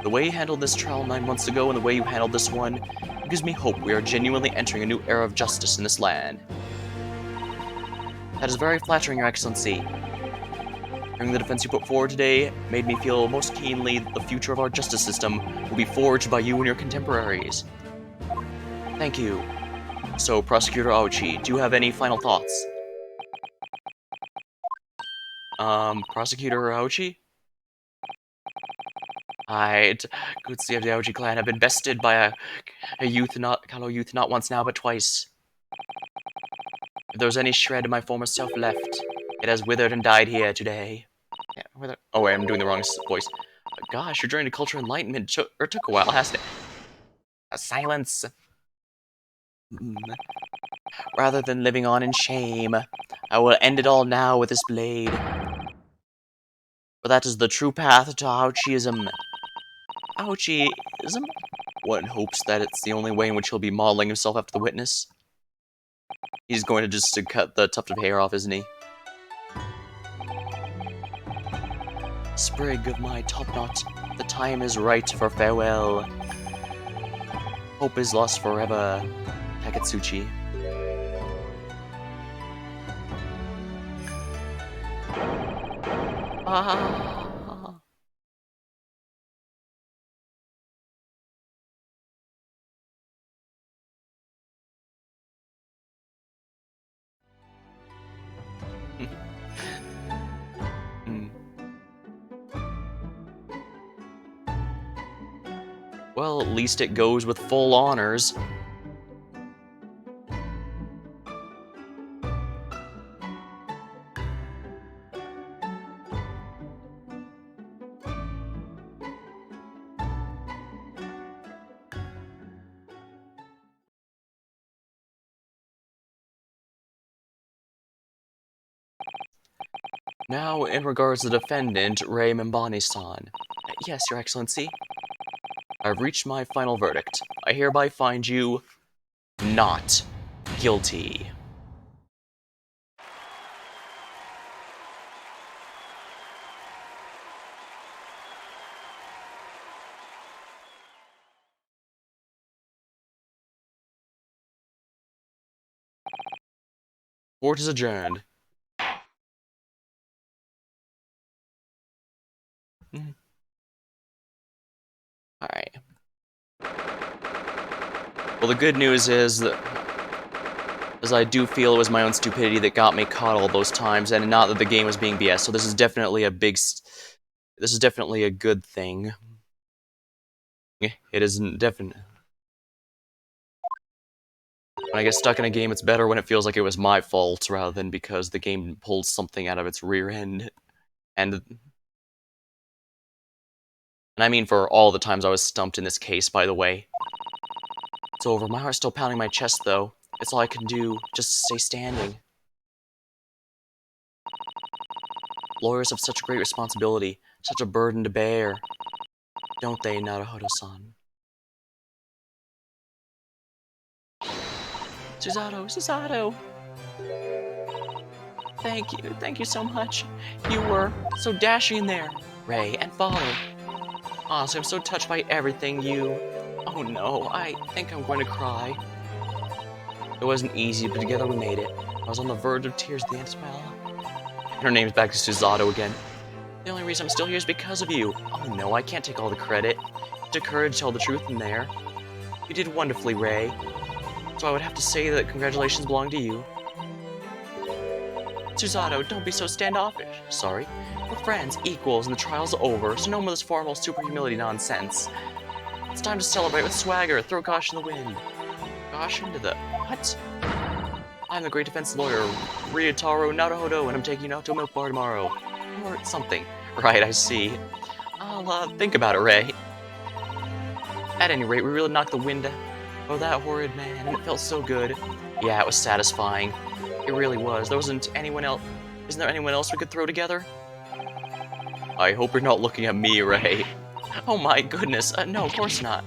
The way you handled this trial 9 months ago and the way you handled this one gives me hope we are genuinely entering a new era of justice in this land. That is very flattering, Your Excellency. Hearing the defense you put forward today made me feel most keenly that the future of our justice system will be forged by you and your contemporaries. Thank you. So, Prosecutor Aochi, do you have any final thoughts? Prosecutor Aochi? Good see if the Aochi clan have been bested by a fellow youth not once now but twice. If there's any shred of my former self left, it has withered and died here today. Yeah, oh wait, I'm doing the wrong voice. Gosh, your journey to culture enlightenment took a while, hasn't it? Silence. Rather than living on in shame, I will end it all now with this blade. For that is the true path to Aochiism. Aochiism? One hopes that it's the only way in which he'll be modeling himself after the witness. He's going to just cut the tuft of hair off, isn't he? Sprig of my topknot, the time is right for farewell. Hope is lost forever, Takatsuchi. Ah. Well, at least it goes with full honors. Now, in regards to the defendant, Rei Membani-san. Yes, Your Excellency. I've reached my final verdict. I hereby find you not guilty. Court is adjourned. Alright. Well, the good news is that I do feel it was my own stupidity that got me caught all those times, and not that the game was being BS, so this is definitely a this is definitely a good thing. It isn't definite. When I get stuck in a game, it's better when it feels like it was my fault, rather than because the game pulled something out of its rear end. And I mean for all the times I was stumped in this case, by the way. It's over. My heart's still pounding my chest, though. It's all I can do, just to stay standing. Lawyers have such a great responsibility, such a burden to bear. Don't they, Naruhodo-san? Susato! Thank you so much. You were so dashing there, Rei and Father. Honestly, I'm so touched by everything you... Oh no, I think I'm going to cry. It wasn't easy, but together we made it. I was on the verge of tears at the end as well. And her name's back to Susato again. The only reason I'm still here is because of you. Oh no, I can't take all the credit. It took courage to tell the truth in there. You did wonderfully, Rei. So I would have to say that congratulations belong to you. Susato, don't be so standoffish. Sorry. We're friends, equals, and the trial's over, so no more this formal super humility nonsense. It's time to celebrate with swagger, throw caution to the wind. Caution to the... what? I'm the great defense lawyer, Ryotaro Naruhodo, and I'm taking you out to a milk bar tomorrow. Or something. Right, I see. I'll, think about it, Rei. At any rate, we really knocked the wind out of that horrid man, and it felt so good. Yeah, it was satisfying. It really was. There wasn't anyone else... Isn't there anyone else we could throw together? I hope you're not looking at me, Rei. Oh my goodness, no, of course not.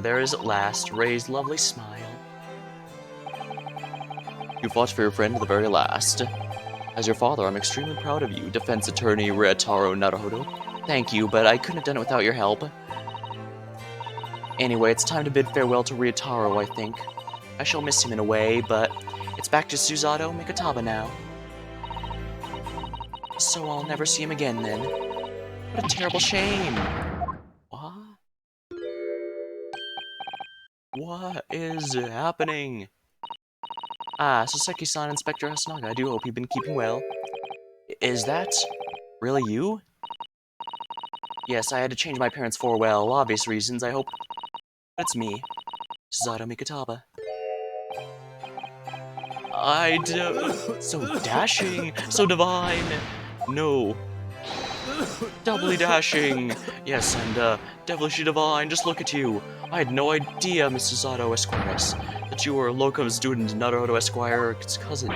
There is at last Rei's lovely smile. You fought for your friend to the very last. As your father, I'm extremely proud of you, Defense Attorney Ryotaro Naruhodo. Thank you, but I couldn't have done it without your help. Anyway, it's time to bid farewell to Ryotaro, I think. I shall miss him in a way, but it's back to Susato Mikataba now. So I'll never see him again, then. What a terrible shame. What? What is happening? Soseki-san, Inspector Hasunaga, I do hope you've been keeping well. Is that really you? Yes, I had to change my parents for, well, obvious reasons, I hope. But it's me, Susato Mikataba. So dashing, so divine. No. Doubly dashing. Yes, and devilishly divine. Just look at you. I had no idea, Mr. Zato Esquires, that you were a locum student Naruhodo Esquire's cousin.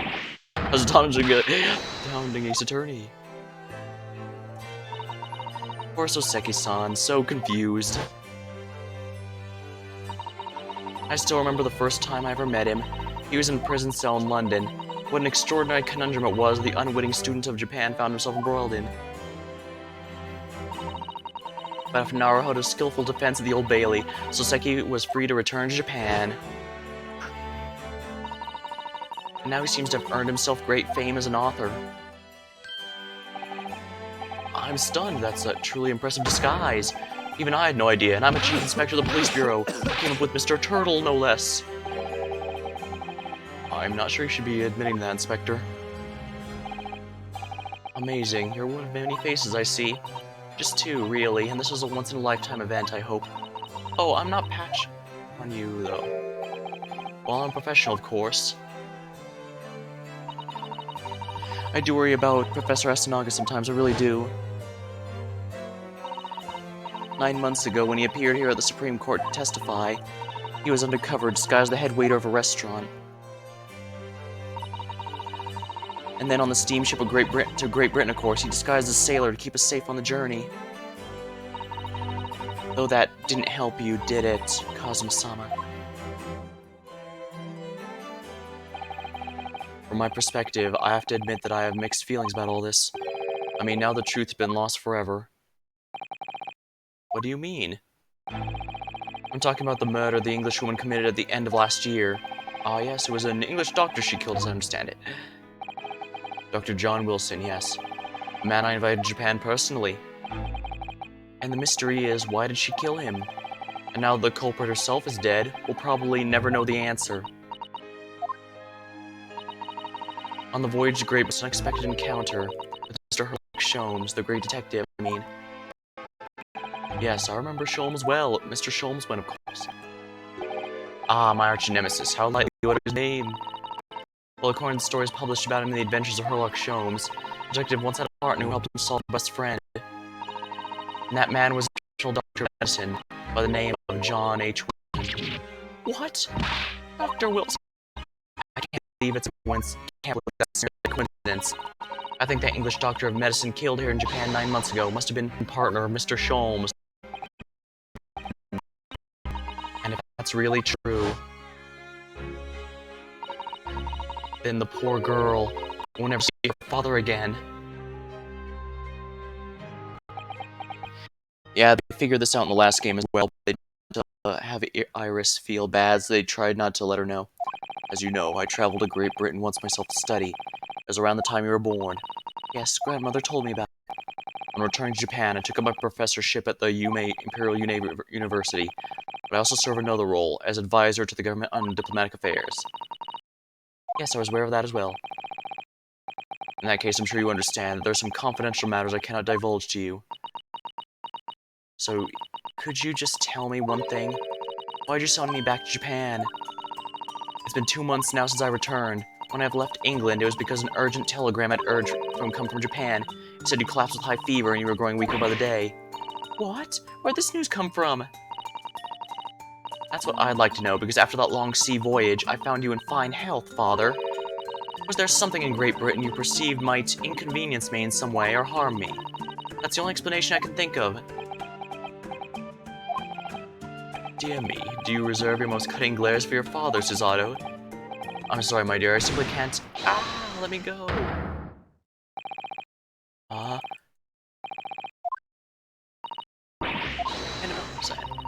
I was astounding Ace Attorney. Poor Soseki-san, so confused. I still remember the first time I ever met him. He was in a prison cell in London. What an extraordinary conundrum it was the unwitting student of Japan found himself embroiled in. But after Naruhodo's skillful defense of the Old Bailey, Soseki was free to return to Japan. And now he seems to have earned himself great fame as an author. I'm stunned, that's a truly impressive disguise. Even I had no idea, and I'm a chief inspector of the police bureau. I came up with Mr. Turtle, no less. I'm not sure you should be admitting that, Inspector. Amazing, you're one of many faces I see. Just two, really, and this was a once-in-a-lifetime event, I hope. Oh, I'm not patch on you, though. Well, I'm a professional, of course. I do worry about Professor Asanaga sometimes, I really do. 9 months ago, when he appeared here at the Supreme Court to testify, he was undercover, disguised as the head waiter of a restaurant. And then on the steamship of Great Britain, of course, he disguised as a sailor to keep us safe on the journey. Though that didn't help you, did it, Kazuma-sama? From my perspective, I have to admit that I have mixed feelings about all this. I mean, now the truth's been lost forever. What do you mean? I'm talking about the murder the Englishwoman committed at the end of last year. Ah, yes, it was an English doctor she killed, as I understand it. Dr. John Wilson, yes. The man I invited to Japan personally. And the mystery is, why did she kill him? And now the culprit herself is dead, we'll probably never know the answer. On the voyage to Great Britain, an unexpected encounter with Mr. Sherlock Sholmes, the great detective, I mean. Yes, I remember Sholmes well, Mr. Sholmes went, of course. Ah, my arch-nemesis, how lightly you uttered his name. Well, according to the stories published about him in the Adventures of Sherlock Sholmes, the detective once had a partner who helped him solve his best friend. And that man was a professional doctor of medicine by the name of John H. Wilson. What? Dr. Wilson? I can't believe it's a coincidence. Can't believe that's a coincidence. I think that English doctor of medicine killed here in Japan 9 months ago must have been a partner of Mr. Sholmes. And if that's really true, then the poor girl will never see her father again. Yeah, they figured this out in the last game as well. They didn't have Iris feel bad, so they tried not to let her know. As you know, I traveled to Great Britain once myself to study. It was around the time you were born. Yes, grandmother told me about it. On returning to Japan, I took up my professorship at the Imperial University, but I also serve another role, as advisor to the government on diplomatic affairs. Yes, I was aware of that as well. In that case, I'm sure you understand that there are some confidential matters I cannot divulge to you. So, could you just tell me one thing? Why'd you send me back to Japan? It's been 2 months now since I returned. When I have left England, it was because an urgent telegram had come from Japan. It said you collapsed with high fever and you were growing weaker by the day. What? Where'd this news come from? That's what I'd like to know, because after that long sea voyage, I found you in fine health, Father. Was there something in Great Britain you perceived might inconvenience me in some way or harm me? That's the only explanation I can think of. Dear me, do you reserve your most cutting glares for your father, Susato? I'm sorry, my dear, I simply can't— Ah, let me go.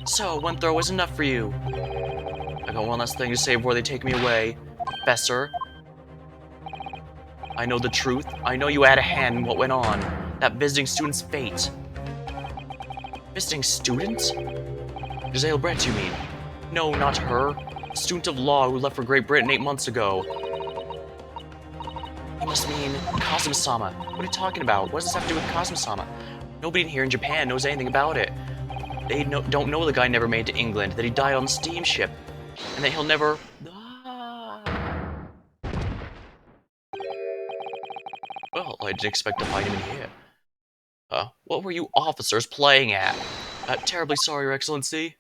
So, one throw was enough for you. I got one last thing to say before they take me away. Professor, I know the truth. I know you had a hand in what went on. That visiting student's fate. Visiting student? Giselle Brett, you mean? No, not her. A student of law who left for Great Britain 8 months ago. You must mean Kazuma-sama. What are you talking about? What does this have to do with Kazuma-sama? Nobody here in Japan knows anything about it. They don't know the guy never made it to England, that he died on the steamship, and that he'll never— Well, I didn't expect to find him in here. What were you officers playing at? Terribly sorry, Your Excellency.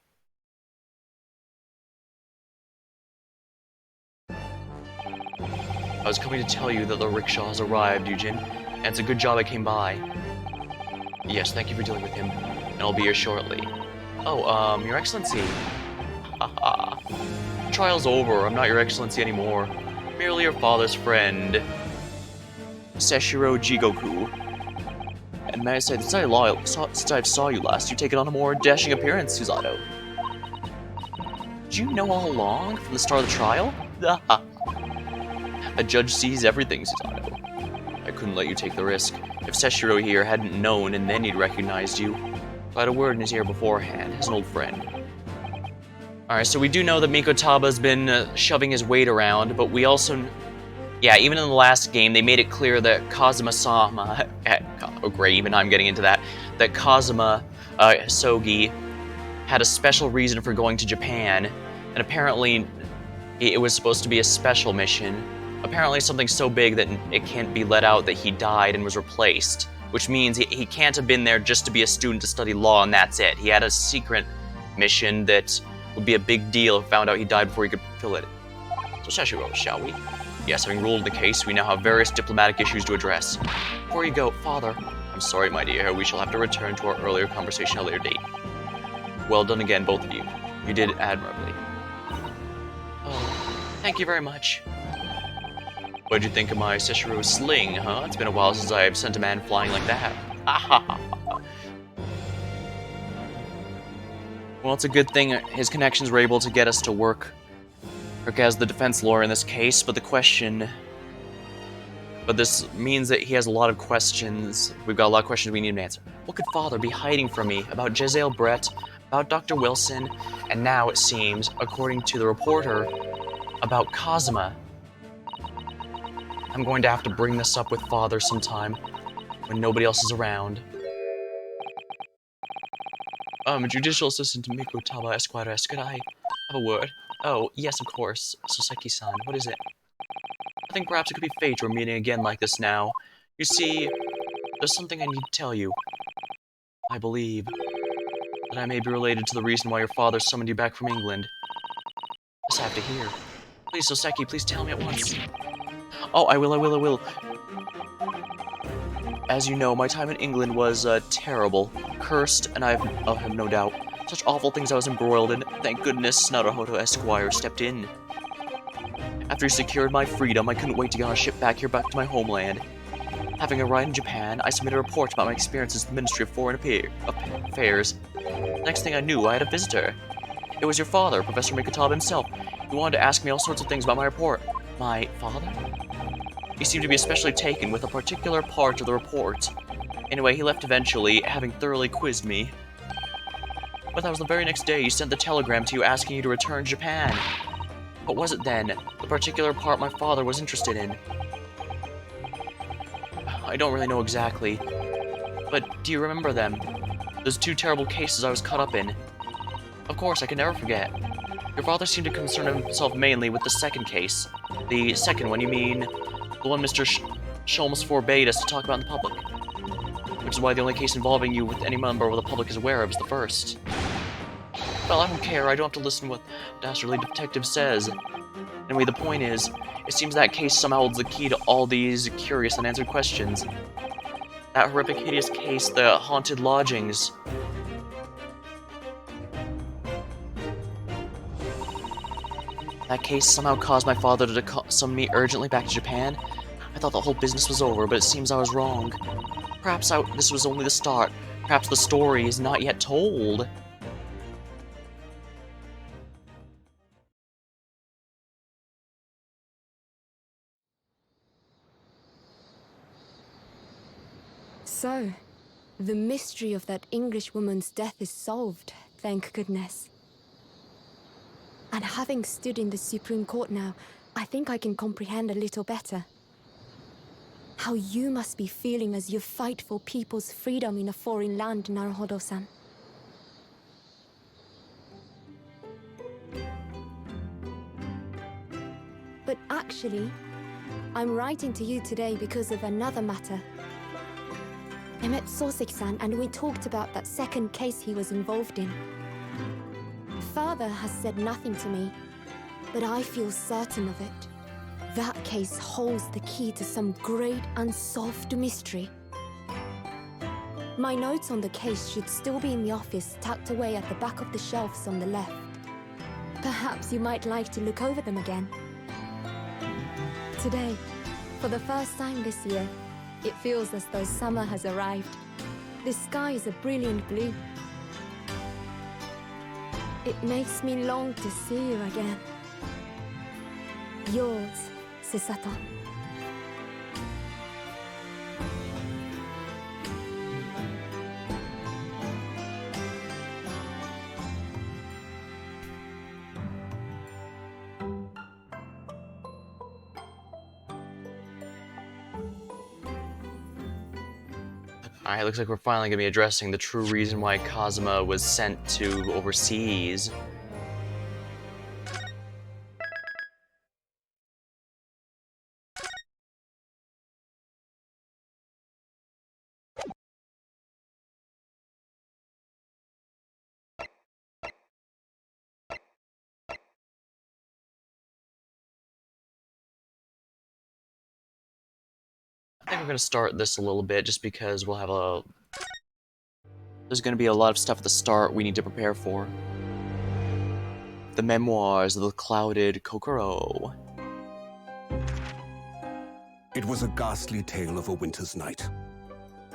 I was coming to tell you that the rickshaw has arrived, Eugen, and it's a good job I came by. Yes, thank you for dealing with him, and I'll be here shortly. Oh, Your Excellency. Haha. Trial's over, I'm not Your Excellency anymore. Merely your father's friend. Seshiro Jigoku. And may I say, since I saw you last, you've taken on a more dashing appearance, Susato. Did you know all along, from the start of the trial? A judge sees everything, Susato. I couldn't let you take the risk. If Seshiro here hadn't known and then he'd recognized you, I had a word in his ear beforehand, as an old friend. Alright, so we do know that Mikotaba's been shoving his weight around, but we also— yeah, even in the last game, they made it clear that Kazuma-sama— oh great, even I'm getting into that— that Kazuma Sogi had a special reason for going to Japan, and apparently it was supposed to be a special mission. Apparently something so big that it can't be let out that he died and was replaced, which means he can't have been there just to be a student to study law and that's it. He had a secret mission that would be a big deal if found out he died before he could fulfill it. So Seshiro, shall we? Yes, having ruled the case, we now have various diplomatic issues to address. Before you go, Father, I'm sorry, my dear, we shall have to return to our earlier conversation at a later date. Well done again, both of you. You did admirably. Oh, thank you very much. What'd you think of my Sesshoreau sling, huh? It's been a while since I've sent a man flying like that. Ha ha ha. Well, it's a good thing his connections were able to get us to work as the defense lawyer in this case, but this means that he has a lot of questions. We've got a lot of questions we need an answer. What could Father be hiding from me about Giselle Brett, about Dr. Wilson, and now it seems, according to the reporter, about Kazuma? I'm going to have to bring this up with Father sometime when nobody else is around. Judicial Assistant Miko Taba Esquire, could I have a word? Oh, yes, of course. Soseki-san, what is it? I think perhaps it could be fate we're meeting again like this now. You see, there's something I need to tell you. I believe that I may be related to the reason why your father summoned you back from England. Just have to hear. Please, Soseki, please tell me at once. Oh, I will. As you know, my time in England was, terrible. Cursed, and I have no doubt. Such awful things I was embroiled in. Thank goodness Naruhodo Esquire stepped in. After he secured my freedom, I couldn't wait to get on a ship back to my homeland. Having arrived in Japan, I submitted a report about my experiences at the Ministry of Foreign Affairs. Next thing I knew, I had a visitor. It was your father, Professor Mikutaba himself. He wanted to ask me all sorts of things about my report. My father? He seemed to be especially taken with a particular part of the report. Anyway, he left eventually, having thoroughly quizzed me. But that was the very next day he sent the telegram to you asking you to return to Japan. What was it then? The particular part my father was interested in? I don't really know exactly. But do you remember them? Those two terrible cases I was caught up in. Of course, I can never forget. Your father seemed to concern himself mainly with the second case. The second one, you mean the one Mr. Sholmes forbade us to talk about in the public. Which is why the only case involving you with any member of the public is aware of is the first. Well, I don't care, I don't have to listen to what the dastardly detective says. Anyway, the point is, it seems that case somehow holds the key to all these curious unanswered questions. That horrific, hideous case, the haunted lodgings. That case somehow caused my father to summon me urgently back to Japan. I thought the whole business was over, but it seems I was wrong. Perhaps this was only the start. Perhaps the story is not yet told. So, the mystery of that English woman's death is solved, thank goodness. And having stood in the Supreme Court now, I think I can comprehend a little better. How you must be feeling as you fight for people's freedom in a foreign land, Naruhodo-san. But actually, I'm writing to you today because of another matter. I met Soseki-san and we talked about that second case he was involved in. Father has said nothing to me, but I feel certain of it. That case holds the key to some great unsolved mystery. My notes on the case should still be in the office, tucked away at the back of the shelves on the left. Perhaps you might like to look over them again. Today, for the first time this year, it feels as though summer has arrived. The sky is a brilliant blue. It makes me long to see you again. Yours, Susato. Alright, looks like we're finally going to be addressing the true reason why Kazuma was sent to overseas. think we're gonna start this a little bit just because we'll have there's gonna be a lot of stuff at the start we need to prepare for. The Memoirs of the Clouded Kokoro. It was a ghastly tale of a winter's night.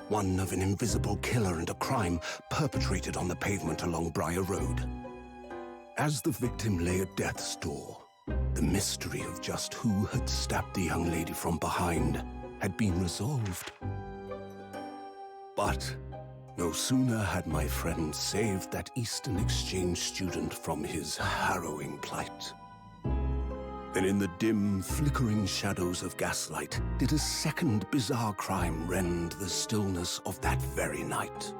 One of an invisible killer and a crime perpetrated on the pavement along Briar Road. As the victim lay at death's door, the mystery of just who had stabbed the young lady from behind had been resolved. But no sooner had my friend saved that Eastern Exchange student from his harrowing plight than in the dim, flickering shadows of gaslight did a second bizarre crime rend the stillness of that very night.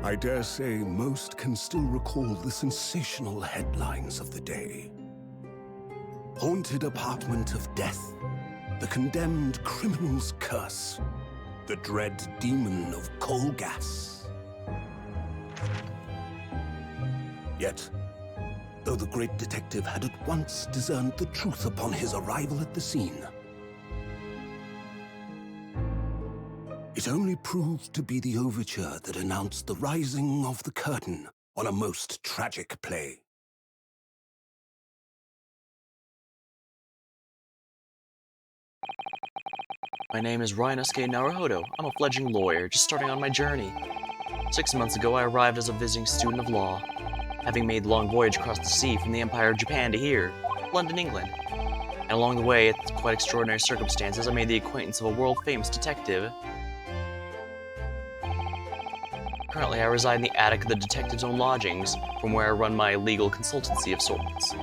I dare say most can still recall the sensational headlines of the day. Haunted apartment of death, the condemned criminal's curse, the dread demon of coal gas. Yet, though the great detective had at once discerned the truth upon his arrival at the scene, it only proved to be the overture that announced the rising of the curtain on a most tragic play. My name is Ryunosuke Naruhodo. I'm a fledgling lawyer, just starting on my journey. 6 months ago, I arrived as a visiting student of law, having made the long voyage across the sea from the Empire of Japan to here, London, England. And along the way, at quite extraordinary circumstances, I made the acquaintance of a world-famous detective. Currently, I reside in the attic of the detective's own lodgings, from where I run my legal consultancy of sorts.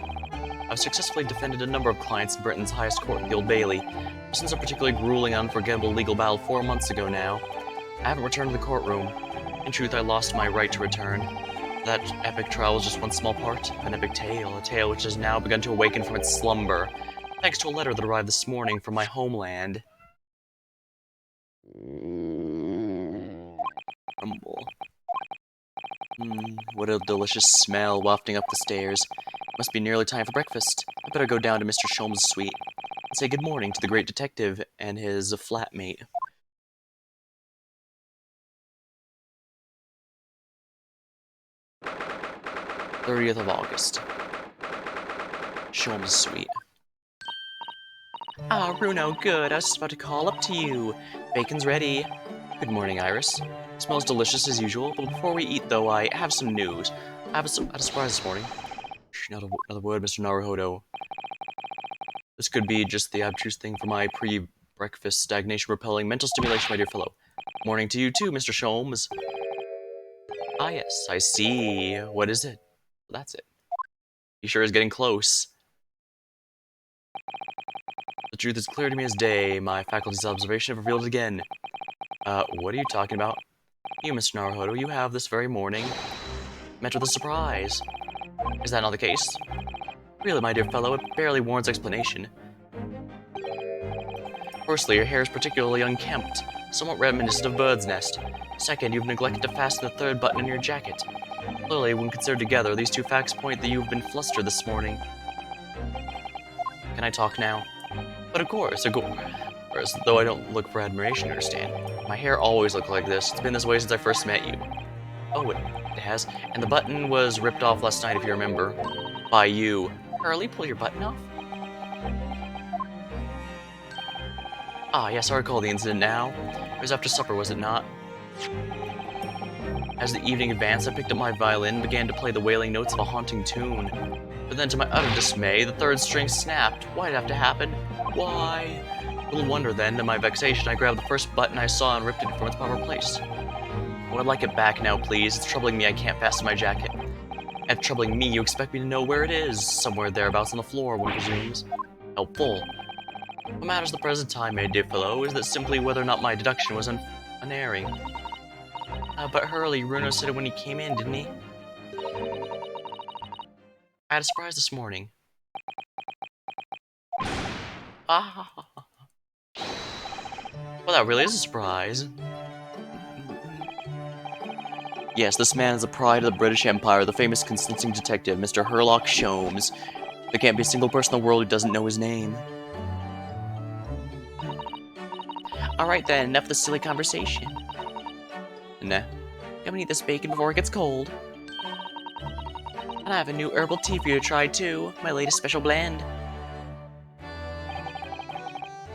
I've successfully defended a number of clients in Britain's highest court, the Old Bailey, since a particularly grueling and unforgettable legal battle 4 months ago now. I haven't returned to the courtroom. In truth, I lost my right to return. That epic trial was just one small part of an epic tale, a tale which has now begun to awaken from its slumber, thanks to a letter that arrived this morning from my homeland. Rumble. What a delicious smell wafting up the stairs. Must be nearly time for breakfast. I better go down to Mr. Sholmes' suite and say good morning to the great detective and his flatmate. "30th of August. Sholmes' suite. Ah, Bruno, good. I was just about to call up to you. Bacon's ready. Good morning, Iris. Smells delicious as usual, but before we eat, though, I have some news. I had a surprise this morning. Shh, not another word, Mr. Naruhodo. This could be just the abstruse thing for my pre-breakfast stagnation-repelling mental stimulation, my dear fellow. Morning to you too, Mr. Sholmes. Ah, yes, I see. What is it? That's it. He sure is getting close. The truth is clear to me as day. My faculty's observation have revealed it again. What are you talking about? You, Mr. Naruhodo, you have this very morning met with a surprise. Is that not the case? Really, my dear fellow, it barely warrants explanation. Firstly, your hair is particularly unkempt, somewhat reminiscent of a bird's nest. Second, you've neglected to fasten the third button in your jacket. Clearly, when considered together, these two facts point that you've been flustered this morning. Can I talk now? But of course, though I don't look for admiration, you understand. My hair always looked like this. It's been this way since I first met you. Oh, it has. And the button was ripped off last night, if you remember. By you. Hurley, pull your button off. Ah, yes, I recall the incident now. It was after supper, was it not? As the evening advanced, I picked up my violin and began to play the wailing notes of a haunting tune. But then, to my utter dismay, the third string snapped. Why'd it have to happen? Why? Little wonder then, to my vexation, I grabbed the first button I saw and ripped it from its proper place. Oh, I'd like it back now, please. It's troubling me I can't fasten my jacket. And troubling me, you expect me to know where it is. Somewhere thereabouts on the floor, one presumes. Helpful. What matters the present time, my dear fellow, is that simply whether or not my deduction was unerring. But Hurley, Bruno said it when he came in, didn't he? I had a surprise this morning. Ah. Well, that really is a surprise. Yes, this man is the pride of the British Empire, the famous consulting detective, Mr. Sherlock Sholmes. There can't be a single person in the world who doesn't know his name. Alright then, enough of the silly conversation. Nah. Come and eat this bacon before it gets cold. And I have a new herbal tea for you to try too. My latest special blend.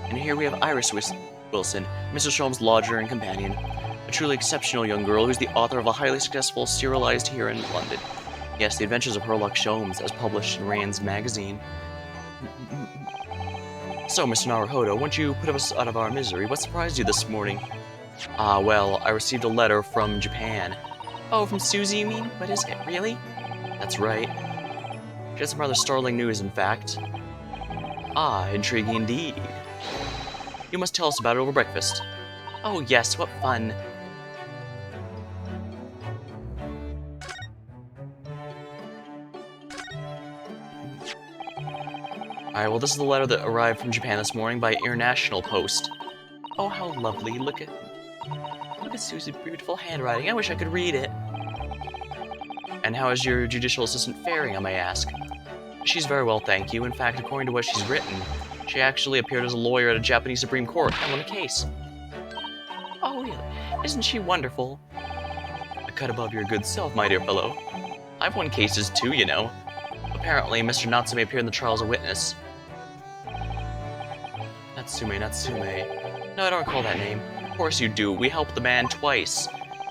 And here we have Iris Wilson, Mr. Sholmes' lodger and companion. A truly exceptional young girl who's the author of a highly successful serialized here in London. Yes, The Adventures of Herlock Sholmes, as published in Rand's magazine. So, Mr. Naruhodo, won't you put us out of our misery? What surprised you this morning? Ah, well, I received a letter from Japan. Oh, from Susie, you mean? What is it, really? That's right. She had some rather startling news, in fact. Ah, intriguing indeed. You must tell us about it over breakfast. Oh yes, what fun. Alright, well this is the letter that arrived from Japan this morning by International Post. Oh, how lovely. Look at Susie's beautiful handwriting. I wish I could read it. And how is your judicial assistant faring, I may ask? She's very well, thank you. In fact, according to what she's written, she actually appeared as a lawyer at a Japanese Supreme Court and won a case. Oh, really? Isn't she wonderful? A cut above your good self, my dear fellow. I've won cases too, you know. Apparently, Mr. Natsume appeared in the trial as a witness. Natsume. No, I don't recall that name. Of course you do. We helped the man twice.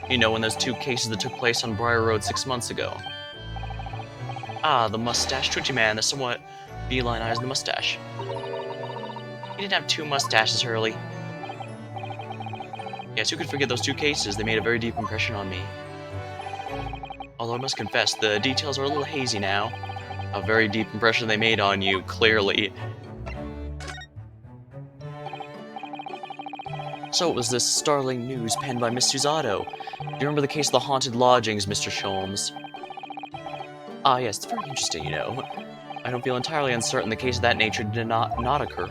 You know, in those 2 cases that took place on Briar Road 6 months ago. Ah, the mustache twitchy man, the somewhat beeline eyes and the mustache. He didn't have 2 mustaches, Hurley. Yes, who could forget those 2 cases? They made a very deep impression on me. Although I must confess, the details are a little hazy now. A very deep impression they made on you, clearly. So it was this startling news penned by Miss Susato. Do you remember the case of the haunted lodgings, Mr. Sholmes? Ah, yes, it's very interesting, you know. I don't feel entirely uncertain the case of that nature did not occur.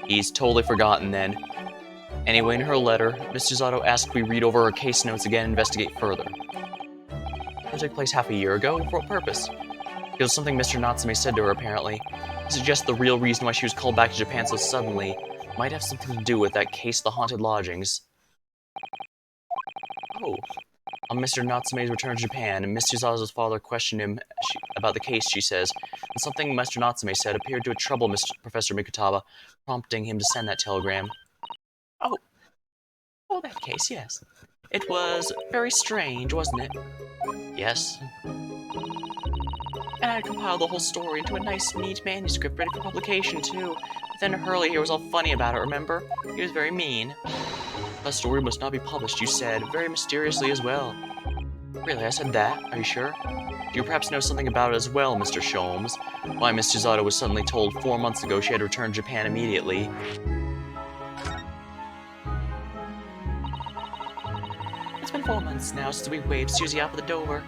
He's totally forgotten, then. Anyway, in her letter, Miss Susato asked we read over her case notes again and investigate further. It took place half a year ago. For what purpose? It was something Mr. Natsume said to her, apparently. He suggests the real reason why she was called back to Japan so suddenly might have something to do with that case of the haunted lodgings. Oh. On Mr. Natsume's return to Japan, Miss Susato's father questioned him about the case, she says, and something Mr. Natsume said appeared to trouble Professor Mikutaba, prompting him to send that telegram. Oh, that case, yes. It was very strange, wasn't it? Yes. And I compiled the whole story into a nice, neat manuscript ready for publication, too. But then Hurley here was all funny about it, remember? He was very mean. The story must not be published, you said, very mysteriously as well. Really, I said that? Are you sure? Do you perhaps know something about it as well, Mr. Sholmes? Why Miss Susato was suddenly told 4 months ago she had to return to Japan immediately. It's been 4 months now since we waved Susie out of the door.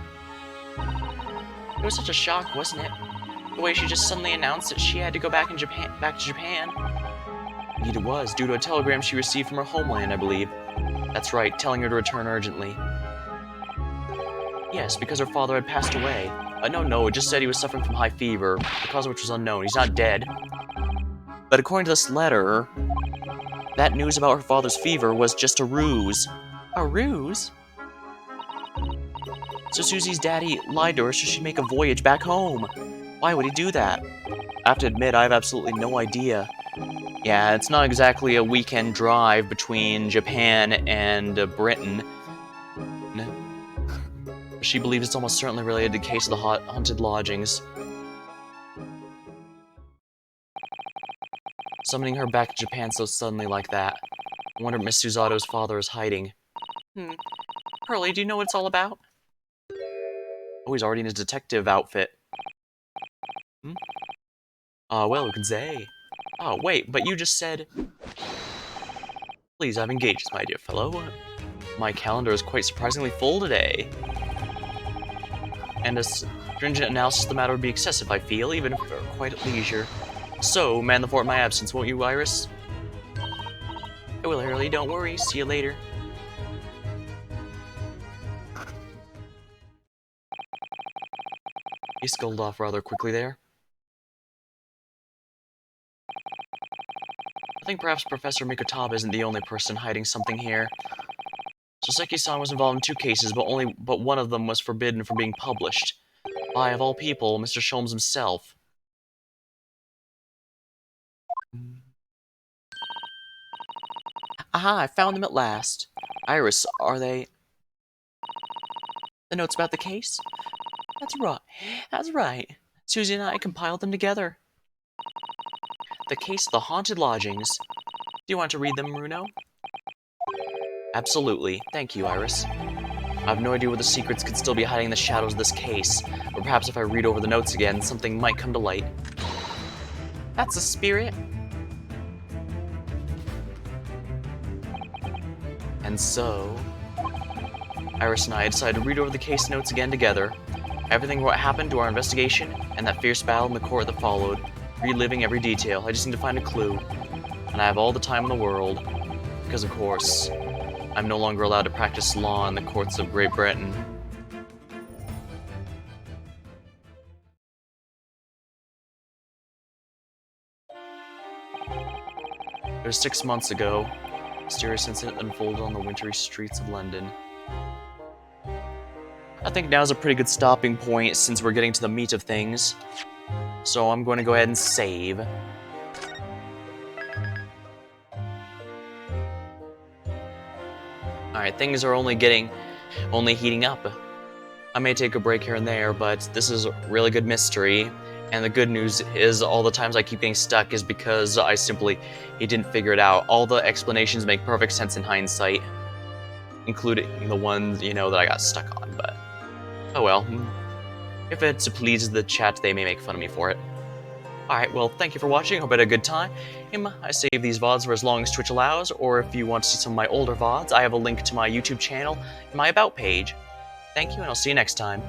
It was such a shock, wasn't it? The way she just suddenly announced that she had to go back to Japan. Indeed it was, due to a telegram she received from her homeland, I believe. That's right, telling her to return urgently. Yes, because her father had passed away. No, it just said he was suffering from high fever, the cause of which was unknown. He's not dead. But according to this letter, that news about her father's fever was just a ruse. A ruse? So Susie's daddy lied to her so she'd make a voyage back home. Why would he do that? I have to admit, I have absolutely no idea. Yeah, it's not exactly a weekend drive between Japan and Britain. She believes it's almost certainly related to the case of the haunted lodgings. Summoning her back to Japan so suddenly like that. I wonder if Miss Susato's father is hiding. Hurley, do you know what it's all about? Oh, he's already in his detective outfit. Well, who can say? Oh, wait, but you just said... Please, I've engaged, my dear fellow. My calendar is quite surprisingly full today. And a stringent analysis of the matter would be excessive, I feel, even if we're quite at leisure. So, man the fort in my absence, won't you, Iris? I will, Hurley, don't worry. See you later. He sculled off rather quickly there. think perhaps Professor Mikotaba isn't the only person hiding something here. Soseki-san was involved in 2 cases, but one of them was forbidden from being published. By, of all people, Mr. Sholmes himself. Aha, I found them at last. Iris, are they... the notes about the case? That's right. That's right. Susie and I compiled them together. The case of the haunted lodgings. Do you want to read them, Runo? Absolutely. Thank you, Iris. I have no idea what the secrets could still be hiding in the shadows of this case, but perhaps if I read over the notes again, something might come to light. That's the spirit. And so, Iris and I decided to read over the case notes again together, everything what happened to our investigation, and that fierce battle in the court that followed, reliving every detail. I just need to find a clue, and I have all the time in the world, because of course, I'm no longer allowed to practice law in the courts of Great Britain. It was 6 months ago. A mysterious incident unfolded on the wintry streets of London. I think now's a pretty good stopping point since we're getting to the meat of things. So I'm going to go ahead and save. Alright, things are only heating up. I may take a break here and there, but this is a really good mystery. And the good news is all the times I keep getting stuck is because he didn't figure it out. All the explanations make perfect sense in hindsight. Including the ones, that I got stuck on, but... oh well. If it pleases the chat, they may make fun of me for it. Alright, well, thank you for watching. Hope you had a good time. I save these VODs for as long as Twitch allows, or if you want to see some of my older VODs, I have a link to my YouTube channel and my About page. Thank you, and I'll see you next time.